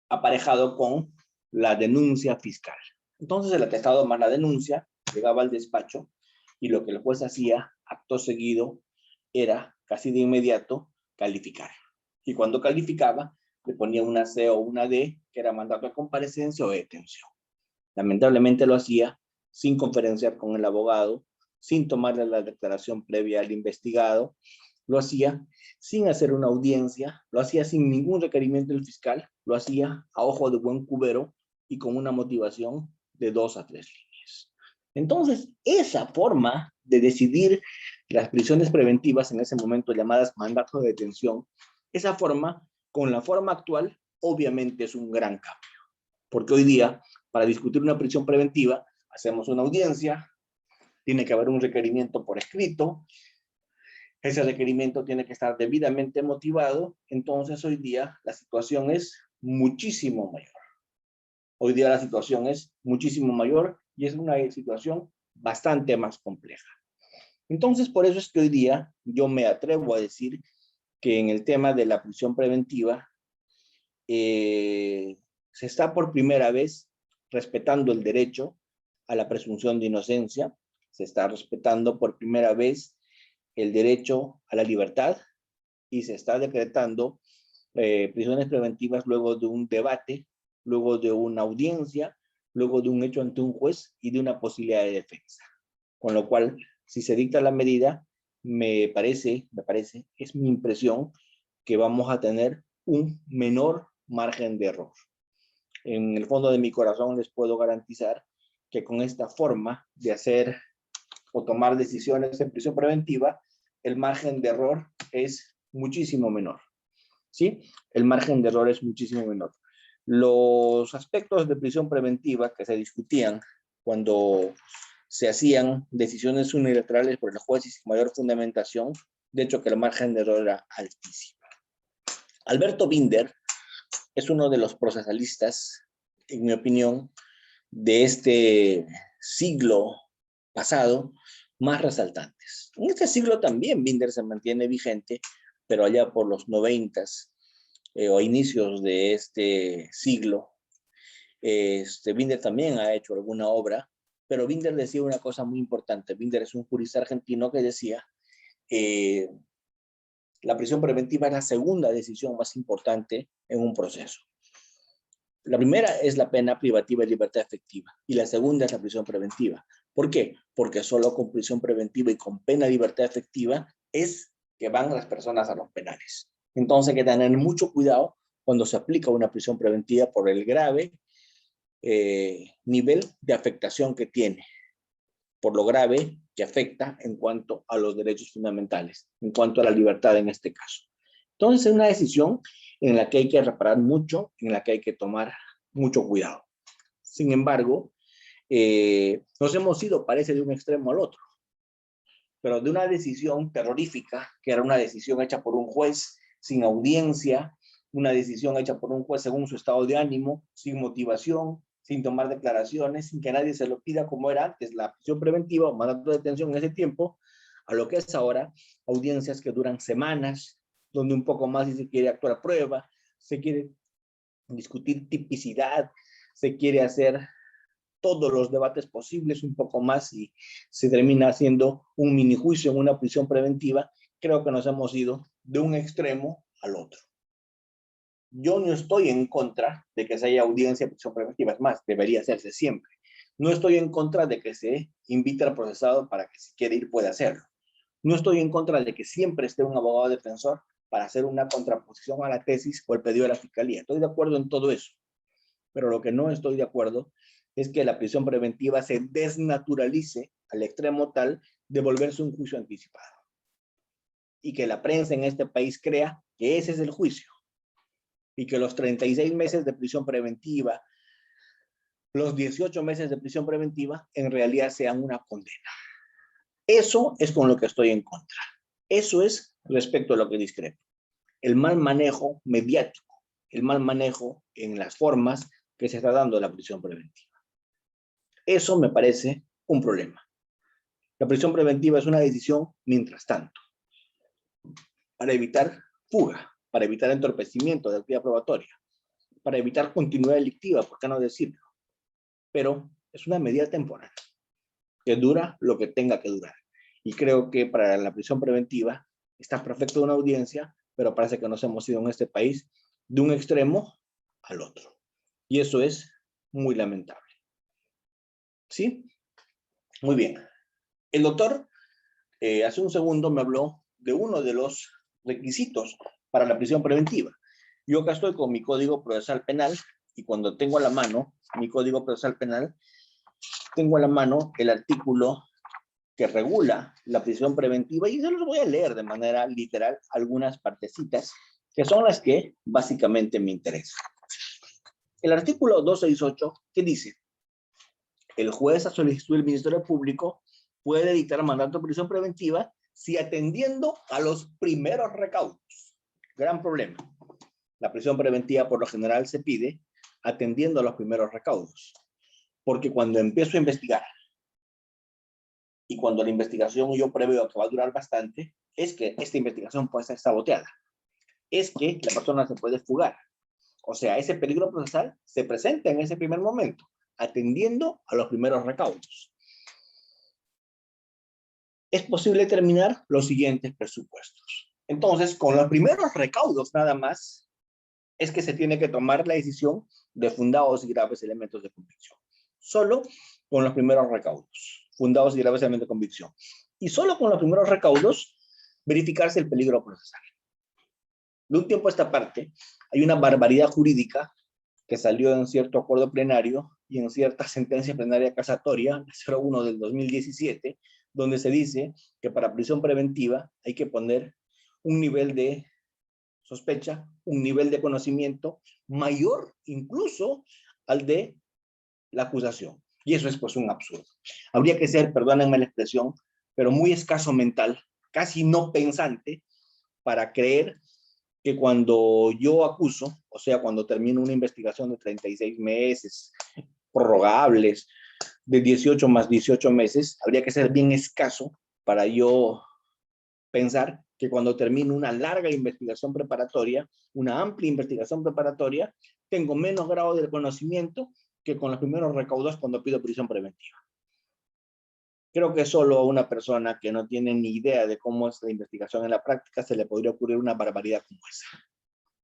Speaker 1: aparejado con la denuncia fiscal. Entonces el atestado más la denuncia llegaba al despacho y lo que el juez hacía, acto seguido, era casi de inmediato calificar. Y cuando calificaba, le ponía una C o una D, que era mandato de comparecencia o detención. Lamentablemente lo hacía sin conferenciar con el abogado, sin tomarle la declaración previa al investigado, lo hacía sin hacer una audiencia, lo hacía sin ningún requerimiento del fiscal, lo hacía a ojo de buen cubero y con una motivación de 2 a 3 líneas. Entonces, esa forma de decidir las prisiones preventivas, en ese momento llamadas mandatos de detención, esa forma, con la forma actual, obviamente es un gran cambio. Porque hoy día, para discutir una prisión preventiva, hacemos una audiencia, tiene que haber un requerimiento por escrito, ese requerimiento tiene que estar debidamente motivado, entonces hoy día la situación es muchísimo mayor. Hoy día la situación es muchísimo mayor y es una situación bastante más compleja. Entonces, por eso es que hoy día yo me atrevo a decir que en el tema de la prisión preventiva se está por primera vez respetando el derecho a la presunción de inocencia, se está respetando por primera vez el derecho a la libertad y se está decretando prisiones preventivas luego de un debate, luego de una audiencia, luego de un hecho ante un juez y de una posibilidad de defensa. Con lo cual, si se dicta la medida, me parece, es mi impresión, que vamos a tener un menor margen de error. En el fondo de mi corazón les puedo garantizar que con esta forma de hacer o tomar decisiones en prisión preventiva, el margen de error es muchísimo menor. ¿Sí? El margen de error es muchísimo menor. Los aspectos de prisión preventiva que se discutían cuando se hacían decisiones unilaterales por el juez y sin mayor fundamentación, de hecho que el margen de error era altísimo. Alberto Binder es uno de los procesalistas, en mi opinión, de este siglo pasado, más resaltantes. En este siglo también Binder se mantiene vigente, pero allá por los 90s o inicios de este siglo, Binder también ha hecho alguna obra, pero Binder decía una cosa muy importante. Binder es un jurista argentino que decía la prisión preventiva es la segunda decisión más importante en un proceso. La primera es la pena privativa de libertad efectiva y la segunda es la prisión preventiva. ¿Por qué? Porque solo con prisión preventiva y con pena de libertad efectiva es que van las personas a los penales. Entonces hay que tener mucho cuidado cuando se aplica una prisión preventiva por el grave nivel de afectación que tiene, por lo grave que afecta en cuanto a los derechos fundamentales, en cuanto a la libertad en este caso. Entonces es una decisión en la que hay que reparar mucho, en la que hay que tomar mucho cuidado. Sin embargo, nos hemos ido, parece, de un extremo al otro, pero de una decisión terrorífica, que era una decisión hecha por un juez sin audiencia, una decisión hecha por un juez según su estado de ánimo, sin motivación, sin tomar declaraciones, sin que nadie se lo pida como era antes la prisión preventiva o mandato de detención en ese tiempo, a lo que es ahora audiencias que duran semanas, donde un poco más si se quiere actuar a prueba, se quiere discutir tipicidad, se quiere hacer todos los debates posibles un poco más y se termina haciendo un mini juicio en una prisión preventiva. Creo que nos hemos ido de un extremo al otro. Yo no estoy en contra de que se haya audiencia de prisión preventiva, es más, debería hacerse siempre. No estoy en contra de que se invite al procesado para que si quiere ir pueda hacerlo. No estoy en contra de que siempre esté un abogado defensor para hacer una contraposición a la tesis o el pedido de la fiscalía. Estoy de acuerdo en todo eso. Pero lo que no estoy de acuerdo es que la prisión preventiva se desnaturalice al extremo tal de volverse un juicio anticipado. Y que la prensa en este país crea que ese es el juicio. Y que los 36 meses de prisión preventiva, los 18 meses de prisión preventiva, en realidad sean una condena. Eso es con lo que estoy en contra. Eso es respecto a lo que discrepo. El mal manejo mediático, el mal manejo en las formas que se está dando de la prisión preventiva. Eso me parece un problema. La prisión preventiva es una decisión mientras tanto, para evitar fuga, para evitar entorpecimiento de actividad probatoria, para evitar continuidad delictiva, por qué no decirlo. Pero es una medida temporal, que dura lo que tenga que durar. Y creo que para la prisión preventiva está perfecto una audiencia, pero parece que nos hemos ido en este país de un extremo al otro. Y eso es muy lamentable. ¿Sí? Muy bien. El doctor hace un segundo me habló de uno de los requisitos para la prisión preventiva. Yo acá estoy con mi Código Procesal Penal y cuando tengo a la mano mi Código Procesal Penal, tengo a la mano el artículo que regula la prisión preventiva y se los voy a leer de manera literal algunas partecitas que son las que básicamente me interesan. El artículo 268 que dice: el juez, a solicitud del Ministerio Público, puede dictar mandato de prisión preventiva si atendiendo a los primeros recaudos. Gran problema. La prisión preventiva por lo general se pide atendiendo a los primeros recaudos. Porque cuando empiezo a investigar y cuando la investigación yo preveo que va a durar bastante, es que esta investigación puede ser saboteada. Es que la persona se puede fugar. O sea, ese peligro procesal se presenta en ese primer momento, atendiendo a los primeros recaudos. Es posible determinar los siguientes presupuestos. Entonces, con los primeros recaudos nada más, es que se tiene que tomar la decisión de fundados y graves elementos de convicción. Solo con los primeros recaudos, fundados y graves elementos de convicción. Y solo con los primeros recaudos, verificarse el peligro procesal. De un tiempo a esta parte, hay una barbaridad jurídica que salió en cierto acuerdo plenario y en cierta sentencia plenaria casatoria, 01 del 2017, donde se dice que para prisión preventiva hay que poner un nivel de sospecha, un nivel de conocimiento mayor incluso al de la acusación. Y eso es pues un absurdo. Habría que ser, perdónenme la expresión, pero muy escaso mental, casi no pensante, para creer que cuando yo acuso, o sea, cuando termino una investigación de 36 meses, prorrogables, de 18 más 18 meses, habría que ser bien escaso para yo pensar que cuando termino una larga investigación preparatoria, una amplia investigación preparatoria, tengo menos grado de conocimiento que con los primeros recaudos cuando pido prisión preventiva. Creo que solo a una persona que no tiene ni idea de cómo es la investigación en la práctica se le podría ocurrir una barbaridad como esa.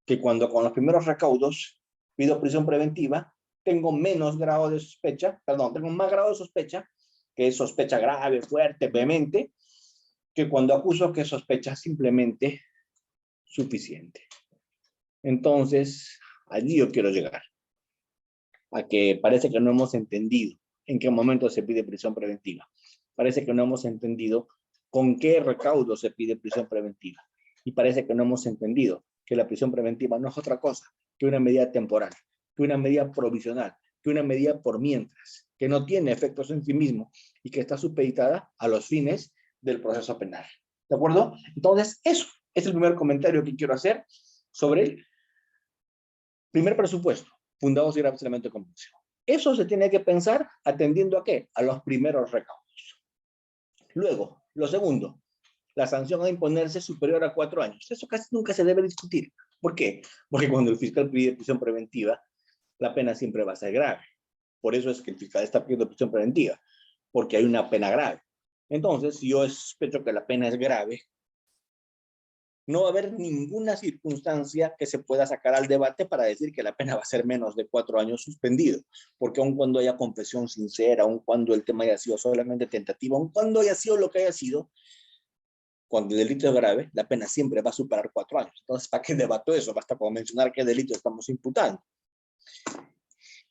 Speaker 1: Que cuando con los primeros recaudos pido prisión preventiva, tengo menos grado de sospecha, perdón, tengo más grado de sospecha, que es sospecha grave, fuerte, vehemente, que cuando acuso que es sospecha simplemente suficiente. Entonces, allí yo quiero llegar. A que parece que no hemos entendido en qué momento se pide prisión preventiva. Parece que no hemos entendido con qué recaudo se pide prisión preventiva. Y parece que no hemos entendido que la prisión preventiva no es otra cosa que una medida temporal, que una medida provisional, que una medida por mientras, que no tiene efectos en sí mismo y que está supeditada a los fines del proceso penal. ¿De acuerdo? Entonces, eso es el primer comentario que quiero hacer sobre el primer presupuesto, fundados y graves elementos de convicción. Eso se tiene que pensar atendiendo a ¿qué? A los primeros recaudos. Luego, lo segundo, la sanción a imponerse superior a 4 años. Eso casi nunca se debe discutir. ¿Por qué? Porque cuando el fiscal pide prisión preventiva, la pena siempre va a ser grave. Por eso es que el fiscal está pidiendo prisión preventiva, porque hay una pena grave. Entonces, si yo sospecho que la pena es grave, no va a haber ninguna circunstancia que se pueda sacar al debate para decir que la pena va a ser menos de 4 años suspendido, porque aun cuando haya confesión sincera, aun cuando el tema haya sido solamente tentativa, aun cuando haya sido lo que haya sido, cuando el delito es grave, la pena siempre va a superar 4 años. Entonces, ¿para qué debato eso? Basta con mencionar qué delito estamos imputando.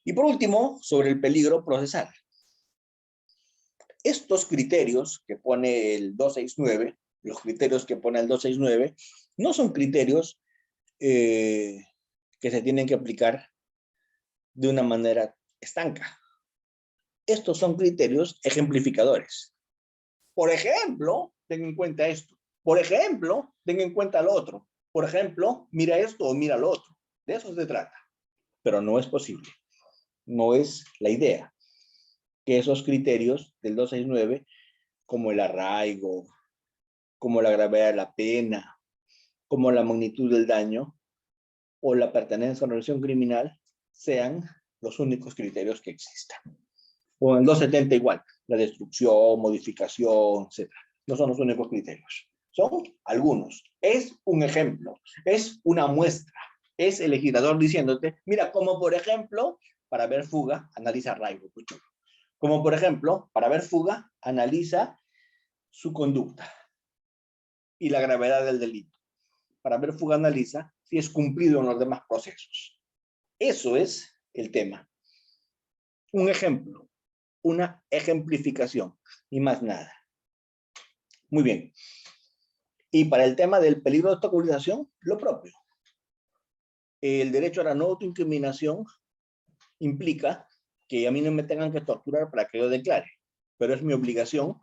Speaker 1: Y por último, sobre el peligro procesal. Estos criterios que pone el 269, los criterios que pone el 269, no son criterios que se tienen que aplicar de una manera estanca. Estos son criterios ejemplificadores. Por ejemplo, ten en cuenta esto. Por ejemplo, ten en cuenta lo otro. Por ejemplo, mira esto o mira lo otro. De eso se trata. Pero no es posible. No es la idea que esos criterios del 269, como el arraigo, como la gravedad de la pena, como la magnitud del daño o la pertenencia a una organización criminal, sean los únicos criterios que existan. O en el 270 igual, la destrucción, modificación, etc. No son los únicos criterios. Son algunos. Es un ejemplo, es una muestra. Es el legislador diciéndote, mira, como por ejemplo, para ver fuga, analiza arraigo. Como por ejemplo, para ver fuga, analiza su conducta y la gravedad del delito. Para ver fuga, analiza si es cumplido en los demás procesos. Eso es el tema. Un ejemplo, una ejemplificación y más nada. Muy bien. Y para el tema del peligro de obstaculización, lo propio. El derecho a la no autoincriminación implica que a mí no me tengan que torturar para que yo declare, pero es mi obligación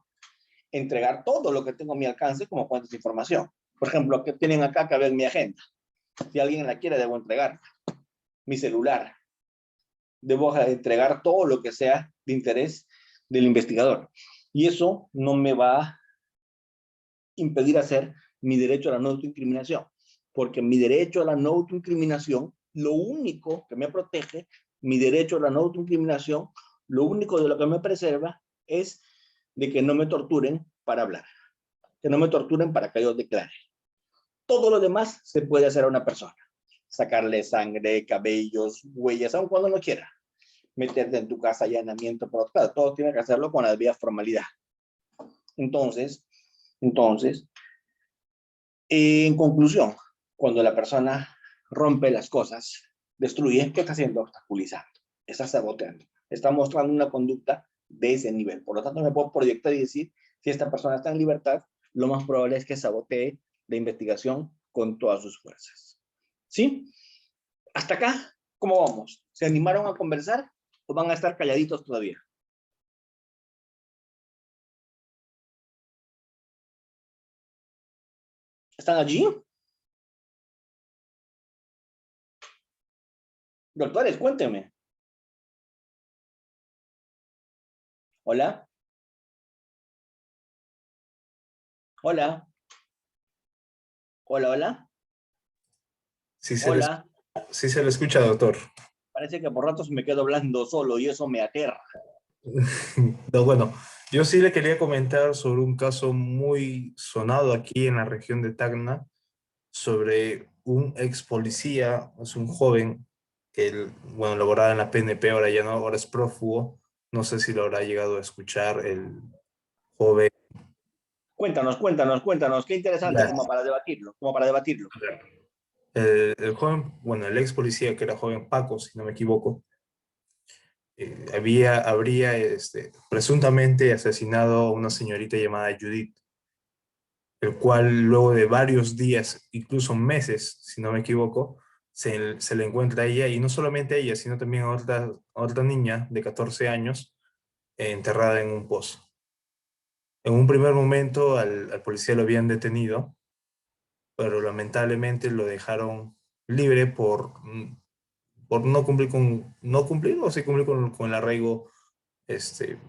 Speaker 1: entregar todo lo que tengo a mi alcance como fuentes de información. Por ejemplo, que tienen acá que ver mi agenda. Si alguien la quiere, debo entregarla. Mi celular. Debo entregar todo lo que sea de interés del investigador. Y eso no me va a impedir hacer mi derecho a la no autoincriminación. Porque mi derecho a la no autoincriminación, lo único que me protege, mi derecho a la no autoincriminación, lo único de lo que me preserva es de que no me torturen para hablar. Que no me torturen para que yo declare. Todo lo demás se puede hacer a una persona. Sacarle sangre, cabellos, huellas, aun cuando no quiera. Meterte en tu casa, allanamiento, pero claro, todo tiene que hacerlo con la debida formalidad. Entonces, en conclusión, cuando la persona rompe las cosas, destruye, ¿qué está haciendo? Obstaculizando, está saboteando, está mostrando una conducta de ese nivel. Por lo tanto, me puedo proyectar y decir, si esta persona está en libertad, lo más probable es que sabotee la investigación con todas sus fuerzas. ¿Sí? Hasta acá, ¿cómo vamos? ¿Se animaron a conversar o van a estar calladitos todavía? ¿Están allí? Doctores, cuéntenme. Hola. Hola. Hola, hola.
Speaker 2: Sí
Speaker 1: Hola.
Speaker 2: sí se le escucha, doctor.
Speaker 1: Parece que por ratos me quedo hablando solo y eso me aterra.
Speaker 2: No, bueno, yo sí le quería comentar sobre un caso muy sonado aquí en la región de Tacna, sobre un ex policía, es un joven, que bueno, laboraba en la PNP, ahora ya no, ahora es prófugo. No sé si lo habrá llegado a escuchar el joven.
Speaker 1: Cuéntanos. Qué interesante,
Speaker 2: Ya,
Speaker 1: como para debatirlo.
Speaker 2: el joven, bueno, el ex policía que era joven Paco, si no me equivoco, habría presuntamente asesinado a una señorita llamada Judith, el cual luego de varios días, incluso meses, si no me equivoco, se le encuentra a ella, y no solamente a ella, sino también a otra niña de 14 años, enterrada en un pozo. En un primer momento al policía lo habían detenido, pero lamentablemente lo dejaron libre por no cumplir o sí cumplir con el arraigo, este,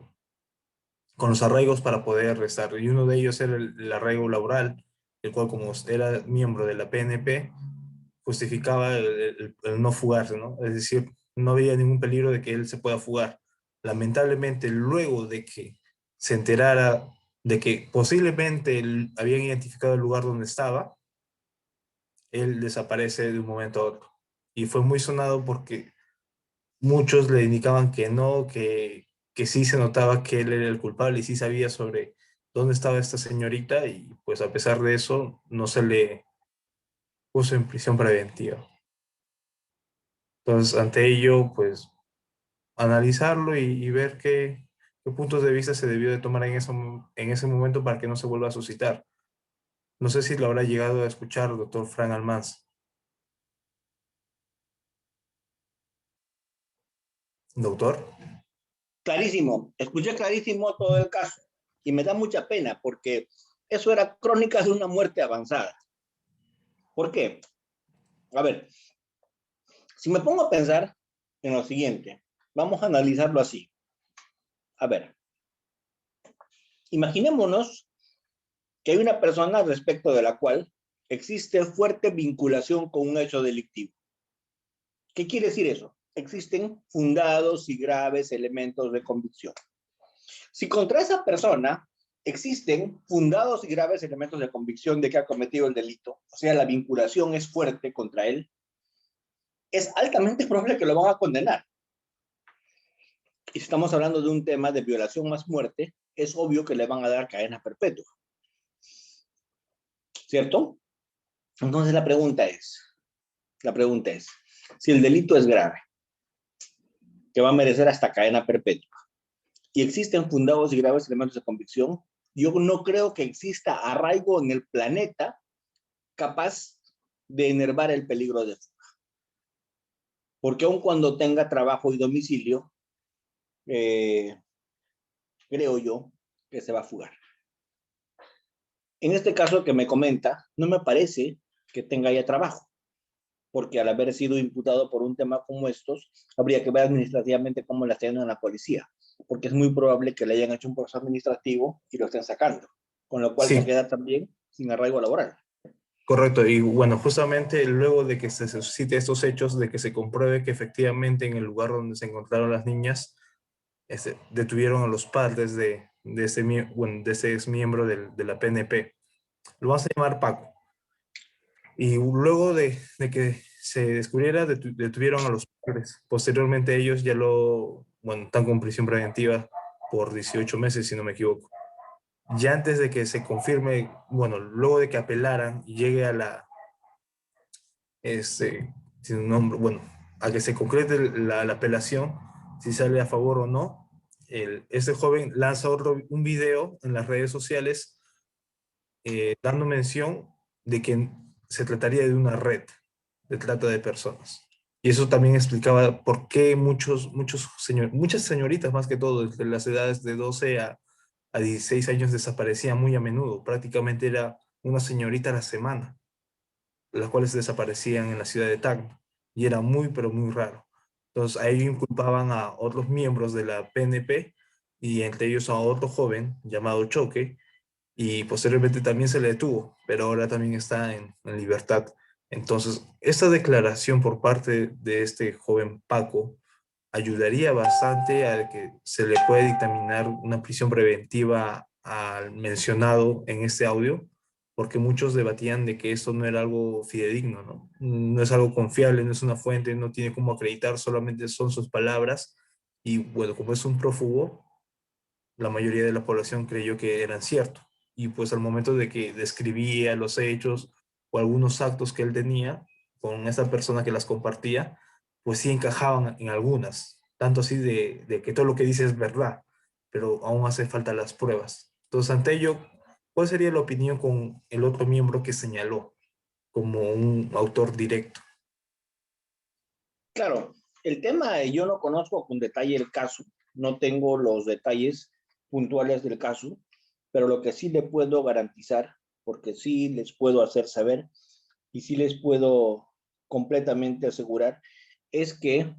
Speaker 2: con los arraigos para poder restar. Y uno de ellos era el arraigo laboral, el cual, como era miembro de la PNP, justificaba el no fugarse, ¿no? Es decir, no había ningún peligro de que él se pueda fugar. Lamentablemente, luego de que se enterara de que posiblemente habían identificado el lugar donde estaba, él desaparece de un momento a otro. Y fue muy sonado porque muchos le indicaban que no, que sí se notaba que él era el culpable y sí sabía sobre dónde estaba esta señorita y pues a pesar de eso no se le puso en prisión preventiva. Entonces, ante ello, pues analizarlo y ver qué puntos de vista se debió de tomar en ese momento para que no se vuelva a suscitar. No sé si lo habrá llegado a escuchar, doctor Fran Almanza. Doctor.
Speaker 1: Clarísimo, escuché clarísimo todo el caso y me da mucha pena porque eso era crónica de una muerte avanzada. ¿Por qué? A ver, si me pongo a pensar en lo siguiente, vamos a analizarlo así. A ver, imaginémonos que hay una persona respecto de la cual existe fuerte vinculación con un hecho delictivo. ¿Qué quiere decir eso? Existen fundados y graves elementos de convicción. Si contra esa persona existen fundados y graves elementos de convicción de que ha cometido el delito, o sea, la vinculación es fuerte contra él, es altamente probable que lo van a condenar. Y si estamos hablando de un tema de violación más muerte, es obvio que le van a dar cadena perpetua. ¿Cierto? Entonces la pregunta es, si el delito es grave, que va a merecer hasta cadena perpetua, y existen fundados y graves elementos de convicción, yo no creo que exista arraigo en el planeta capaz de enervar el peligro de fuga. Porque aun cuando tenga trabajo y domicilio, creo yo que se va a fugar. En este caso que me comenta, no me parece que tenga ya trabajo, porque al haber sido imputado por un tema como estos, habría que ver administrativamente cómo la estén en la policía, porque es muy probable que le hayan hecho un proceso administrativo y lo estén sacando, con lo cual se
Speaker 2: Sí,
Speaker 1: queda también sin arraigo laboral.
Speaker 2: correcto. Y bueno, justamente luego de que se suscite estos hechos, de que se compruebe que efectivamente en el lugar donde se encontraron las niñas, detuvieron a los padres de ese ex miembro de la PNP. Lo vamos a llamar Paco. Y luego de que se descubriera, detuvieron a los padres. Posteriormente ellos ya están con prisión preventiva por 18 meses, si no me equivoco. Ya antes de que se confirme, bueno, luego de que apelaran y llegue a sin nombre, bueno, a que se concrete la apelación, si sale a favor o no, este joven lanza un video en las redes sociales dando mención de que se trataría de una red de trata de personas. Y eso también explicaba por qué muchas señoritas, más que todo, desde las edades de 12 a 16 años desaparecían muy a menudo. Prácticamente era una señorita a la semana, las cuales desaparecían en la ciudad de Tacna. Y era muy, pero muy raro. Entonces, a ellos inculpaban a otros miembros de la PNP y entre ellos a otro joven llamado Choque, y posteriormente también se le detuvo, pero ahora también está en libertad. Entonces, esta declaración por parte de este joven Paco ayudaría bastante a que se le pueda dictaminar una prisión preventiva al mencionado en este audio, porque muchos debatían de que esto no era algo fidedigno, ¿no? No es algo confiable, no es una fuente, no tiene cómo acreditar, solamente son sus palabras. Y bueno, como es un prófugo, la mayoría de la población creyó que eran ciertos. Y pues al momento de que describía los hechos o algunos actos que él tenía con esa persona que las compartía, pues sí encajaban en algunas. Tanto así de que todo lo que dice es verdad, pero aún hace falta las pruebas. Entonces, ante ello, ¿cuál sería la opinión con el otro miembro que señaló como un autor directo?
Speaker 1: Claro, el tema, yo no conozco con detalle el caso, no tengo los detalles puntuales del caso, pero lo que sí le puedo garantizar, porque sí les puedo hacer saber y sí les puedo completamente asegurar, es que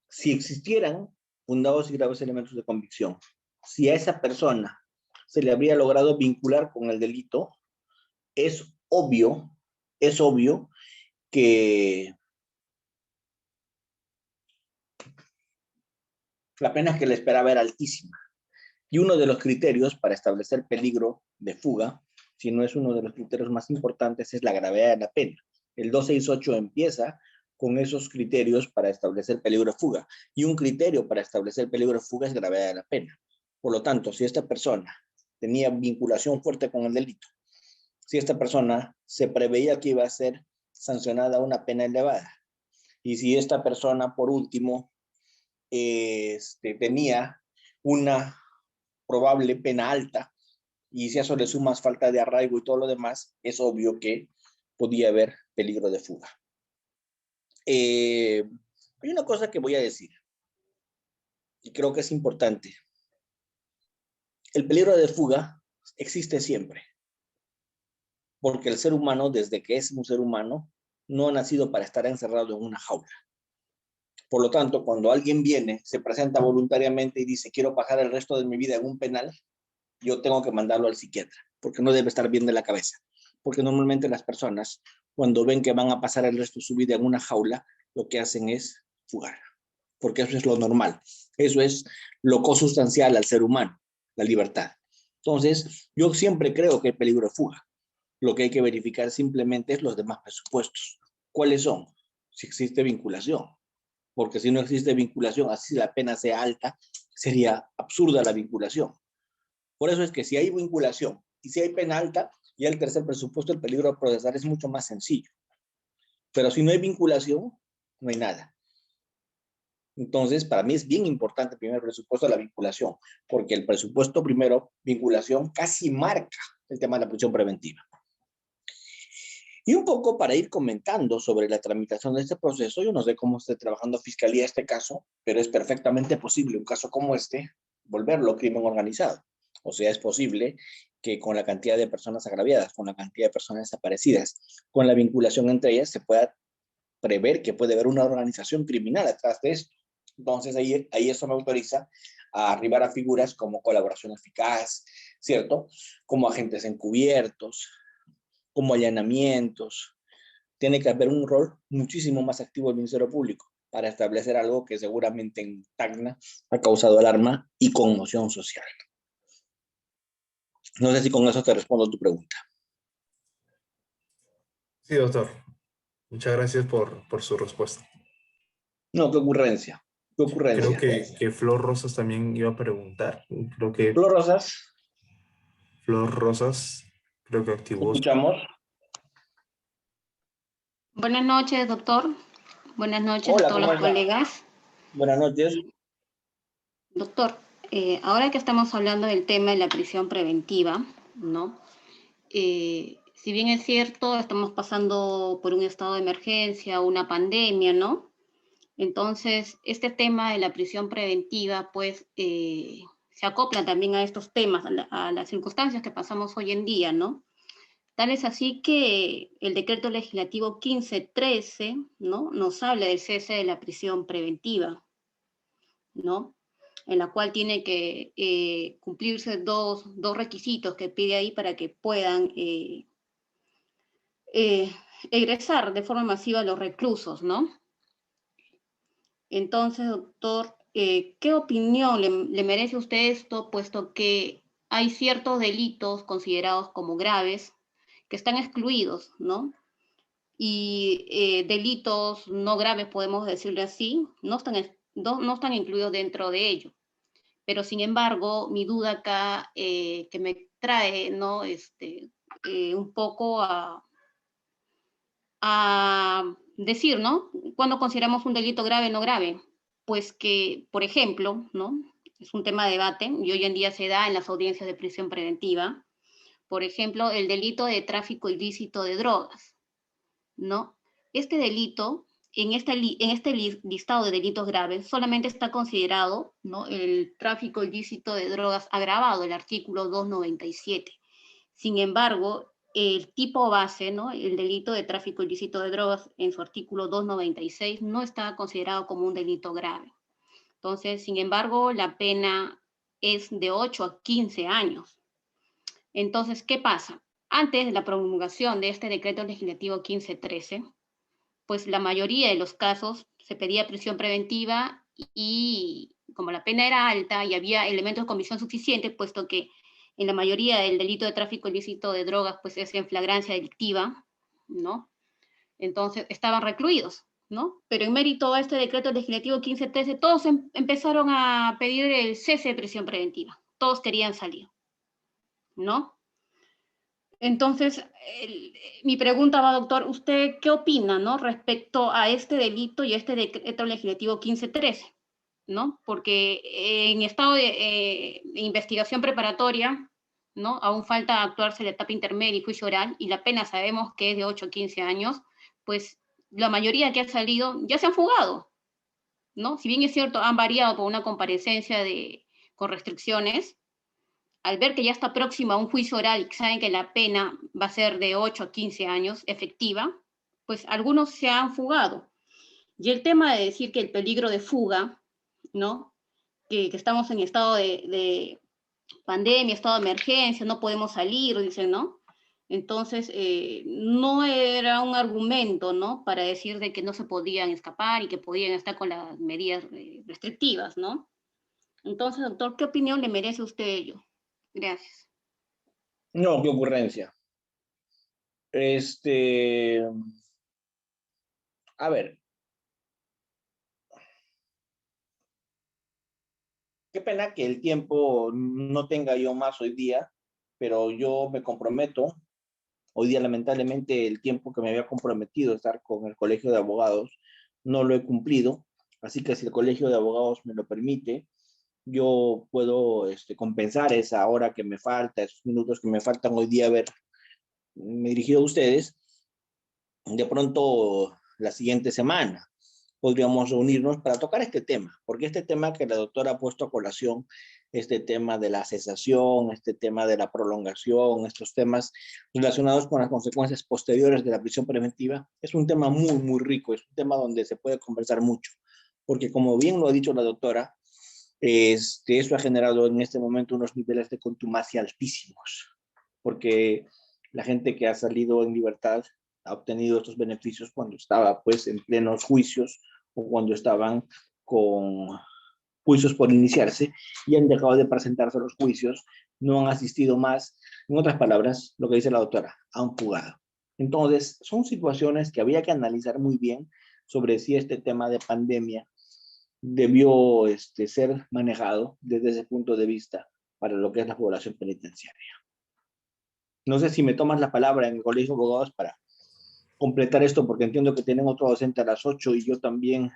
Speaker 1: si existieran fundados y graves elementos de convicción, si a esa persona se le habría logrado vincular con el delito, es obvio que la pena que le esperaba era altísima. Y uno de los criterios para establecer peligro de fuga, si no es uno de los criterios más importantes, es la gravedad de la pena. El 268 empieza con esos criterios para establecer peligro de fuga. Y un criterio para establecer peligro de fuga es gravedad de la pena. Por lo tanto, si esta persona tenía vinculación fuerte con el delito, si esta persona se preveía que iba a ser sancionada a una pena elevada, y si esta persona, por último, tenía una probable pena alta, y si a eso le sumas falta de arraigo y todo lo demás, es obvio que podía haber peligro de fuga. Hay una cosa que voy a decir, y creo que es importante. El peligro de fuga existe siempre, porque el ser humano, desde que es un ser humano, no ha nacido para estar encerrado en una jaula. Por lo tanto, cuando alguien viene, se presenta voluntariamente y dice, quiero pasar el resto de mi vida en un penal, yo tengo que mandarlo al psiquiatra, porque no debe estar bien de la cabeza. Porque normalmente las personas, cuando ven que van a pasar el resto de su vida en una jaula, lo que hacen es fugar, porque eso es lo normal. Eso es lo consustancial al ser humano, la libertad. Entonces, yo siempre creo que hay peligro de fuga. Lo que hay que verificar simplemente es los demás presupuestos. ¿Cuáles son? Si existe vinculación. Porque si no existe vinculación, así la pena sea alta, sería absurda la vinculación. Por eso es que si hay vinculación y si hay pena alta, ya el tercer presupuesto, el peligro de procesar es mucho más sencillo. Pero si no hay vinculación, no hay nada. Entonces, para mí es bien importante el primer presupuesto de la vinculación, porque el presupuesto primero, vinculación, casi marca el tema de la prisión preventiva. Y un poco para ir comentando sobre la tramitación de este proceso, yo no sé cómo esté trabajando Fiscalía este caso, pero es perfectamente posible un caso como este, volverlo crimen organizado. O sea, es posible que con la cantidad de personas agraviadas, con la cantidad de personas desaparecidas, con la vinculación entre ellas, se pueda prever que puede haber una organización criminal atrás de esto. Entonces, ahí eso me autoriza a arribar a figuras como colaboración eficaz, ¿cierto? Como agentes encubiertos, como allanamientos. Tiene que haber un rol muchísimo más activo del Ministerio Público para establecer algo que seguramente en Tacna ha causado alarma y conmoción social. No sé si con eso te respondo tu pregunta.
Speaker 2: Sí, doctor. Muchas gracias por su respuesta.
Speaker 1: No, qué ocurrencia. Qué
Speaker 2: Creo
Speaker 1: ocurrencia.
Speaker 2: que Flor Rosas también iba a preguntar. Creo que
Speaker 1: Flor Rosas,
Speaker 2: Flor Rosas, creo que
Speaker 1: ¿te
Speaker 2: activó.
Speaker 1: escuchamos?
Speaker 5: Buenas noches, doctor. Buenas noches a
Speaker 1: Hola,
Speaker 5: todos
Speaker 1: ¿cómo
Speaker 5: los
Speaker 1: estás?
Speaker 5: colegas.
Speaker 1: Buenas noches.
Speaker 5: Doctor, ahora que estamos hablando del tema de la prisión preventiva, ¿no? Si bien es cierto, estamos pasando por un estado de emergencia, una pandemia, ¿no? Entonces, este tema de la prisión preventiva, pues, se acopla también a estos temas, a las circunstancias que pasamos hoy en día, ¿no? Tal es así que el decreto legislativo 1513, ¿no? Nos habla del cese de la prisión preventiva, ¿no? En la cual tiene que cumplirse dos requisitos que pide ahí para que puedan egresar de forma masiva los reclusos, ¿no? Entonces, doctor, ¿qué opinión le merece a usted esto, puesto que hay ciertos delitos considerados como graves que están excluidos, ¿no? Y delitos no graves, podemos decirle así, no están incluidos dentro de ello. Pero sin embargo, mi duda acá que me trae, ¿no? Un poco a decir, ¿no? ¿Cuándo consideramos un delito grave o no grave? Pues que, por ejemplo, ¿no? Es un tema de debate y hoy en día se da en las audiencias de prisión preventiva. Por ejemplo, el delito de tráfico ilícito de drogas, ¿no? Este delito, en este listado de delitos graves, solamente está considerado, ¿no? El tráfico ilícito de drogas agravado, el artículo 297. Sin embargo, el tipo base, ¿no? El delito de tráfico ilícito de drogas en su artículo 296 no está considerado como un delito grave. Entonces, sin embargo, la pena es de 8 a 15 años. Entonces, ¿qué pasa? Antes de la promulgación de este decreto legislativo 1513, pues la mayoría de los casos se pedía prisión preventiva y como la pena era alta y había elementos de comisión suficiente, puesto que en la mayoría del delito de tráfico ilícito de drogas pues es en flagrancia delictiva, ¿no? Entonces estaban recluidos, ¿no? Pero en mérito a este decreto legislativo 1513 todos empezaron a pedir el cese de prisión preventiva. todos querían salir, ¿no? Entonces, mi pregunta va, doctor, ¿usted qué opina, ¿no? Respecto a este delito y a este decreto legislativo 1513, ¿no? Porque en estado de investigación preparatoria, ¿no? Aún falta actuarse la etapa intermedia y juicio oral, y la pena sabemos que es de 8 a 15 años, pues la mayoría que ha salido ya se han fugado, ¿no? Si bien es cierto, han variado por una comparecencia con restricciones, al ver que ya está próximo a un juicio oral y saben que la pena va a ser de 8 a 15 años efectiva, pues algunos se han fugado. Y el tema de decir que el peligro de fuga, ¿no? Que estamos en estado de pandemia, estado de emergencia, no podemos salir, dicen, ¿no? Entonces, no era un argumento, ¿no? Para decir de que no se podían escapar y que podían estar con las medidas restrictivas, ¿no? Entonces, doctor, ¿qué opinión le merece a usted ello? Gracias.
Speaker 1: No, qué ocurrencia. A ver, qué pena que el tiempo no tenga yo más hoy día, pero yo me comprometo. Hoy día, lamentablemente, el tiempo que me había comprometido a estar con el Colegio de Abogados no lo he cumplido. Así que si el Colegio de Abogados me lo permite, yo puedo compensar esa hora que me falta, esos minutos que me faltan hoy día haberme dirigido a ustedes. De pronto, la siguiente semana, podríamos reunirnos para tocar este tema, porque este tema que la doctora ha puesto a colación, este tema de la cesación, este tema de la prolongación, estos temas relacionados con las consecuencias posteriores de la prisión preventiva, es un tema muy, muy rico, es un tema donde se puede conversar mucho, porque como bien lo ha dicho la doctora, eso ha generado en este momento unos niveles de contumacia altísimos, porque la gente que ha salido en libertad ha obtenido estos beneficios cuando estaba pues en plenos juicios o cuando estaban con juicios por iniciarse y han dejado de presentarse a los juicios, no han asistido más. En otras palabras, lo que dice la doctora, han fugado. Entonces, son situaciones que había que analizar muy bien sobre si este tema de pandemia debió ser manejado desde ese punto de vista para lo que es la población penitenciaria. No sé si me tomas la palabra en el Colegio de Abogados para completar esto, porque entiendo que tienen otro docente a las 8 y yo también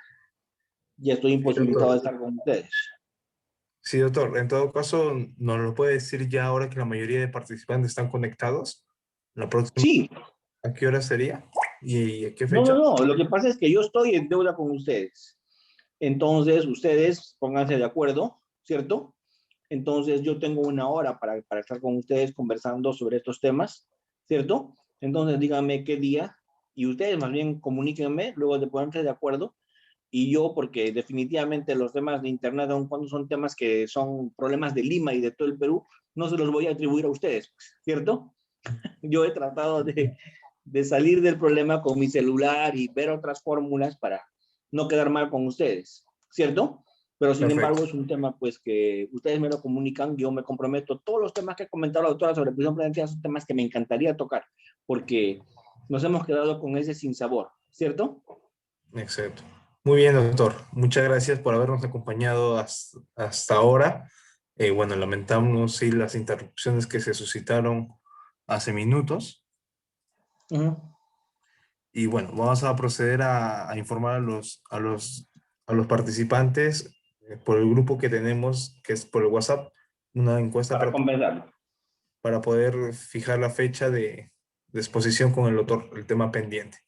Speaker 1: ya estoy imposibilitado de estar con ustedes.
Speaker 2: Sí, doctor. En todo caso, ¿nos lo puede decir ya ahora que la mayoría de participantes están conectados? ¿La próxima
Speaker 1: Sí,
Speaker 2: a qué hora sería? ¿Y a qué
Speaker 1: no,
Speaker 2: fecha?
Speaker 1: no, no, lo que pasa es que yo estoy en deuda con ustedes. Entonces, ustedes pónganse de acuerdo, ¿cierto? Entonces, yo tengo una hora para estar con ustedes conversando sobre estos temas, ¿cierto? Entonces, díganme qué día y ustedes más bien comuníquenme luego de ponerse de acuerdo. Y yo, porque definitivamente los temas de Internet, aun cuando son temas que son problemas de Lima y de todo el Perú, no se los voy a atribuir a ustedes, ¿cierto? Yo he tratado de salir del problema con mi celular y ver otras fórmulas para no quedar mal con ustedes, ¿cierto? Pero sin
Speaker 2: Perfecto.
Speaker 1: embargo es un tema pues que ustedes me lo comunican, yo me comprometo. Todos los temas que ha comentado la doctora sobre prisión preventiva son temas que me encantaría tocar, porque nos hemos quedado con ese sinsabor, ¿cierto?
Speaker 2: Exacto. Muy bien, doctor. Muchas gracias por habernos acompañado hasta ahora. Bueno, lamentamos sí, las interrupciones que se suscitaron hace minutos. Y bueno, vamos a proceder a informar a los participantes por el grupo que tenemos, que es por el WhatsApp, una encuesta
Speaker 1: Para compensarlo.
Speaker 2: para poder fijar la fecha de exposición con el doctor, el tema pendiente.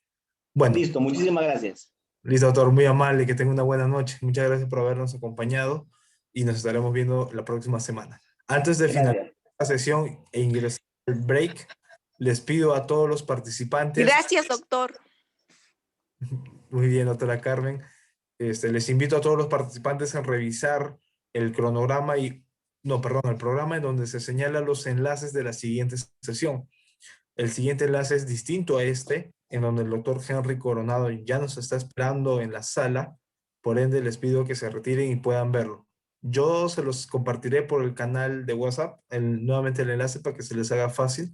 Speaker 2: Bueno,
Speaker 1: Listo, muchísimas gracias.
Speaker 2: listo, doctor, muy amable, que tenga una buena noche. Muchas gracias por habernos acompañado y nos estaremos viendo la próxima semana. Antes de finalizar
Speaker 1: Gracias.
Speaker 2: la sesión e ingresar al break, les pido a todos los participantes.
Speaker 3: Gracias, doctor.
Speaker 2: Muy bien, doctora Carmen. Les invito a todos los participantes a revisar el cronograma el programa en donde se señalan los enlaces de la siguiente sesión. El siguiente enlace es distinto a este, en donde el doctor Henry Coronado ya nos está esperando en la sala. Por ende, les pido que se retiren y puedan verlo. Yo se los compartiré por el canal de WhatsApp, nuevamente el enlace para que se les haga fácil,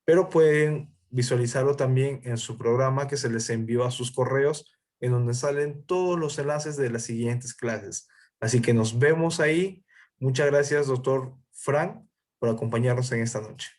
Speaker 2: pero pueden visualizarlo también en su programa que se les envió a sus correos, en donde salen todos los enlaces de las siguientes clases. Así que nos vemos ahí. Muchas gracias, doctor Fran, por acompañarnos en esta noche.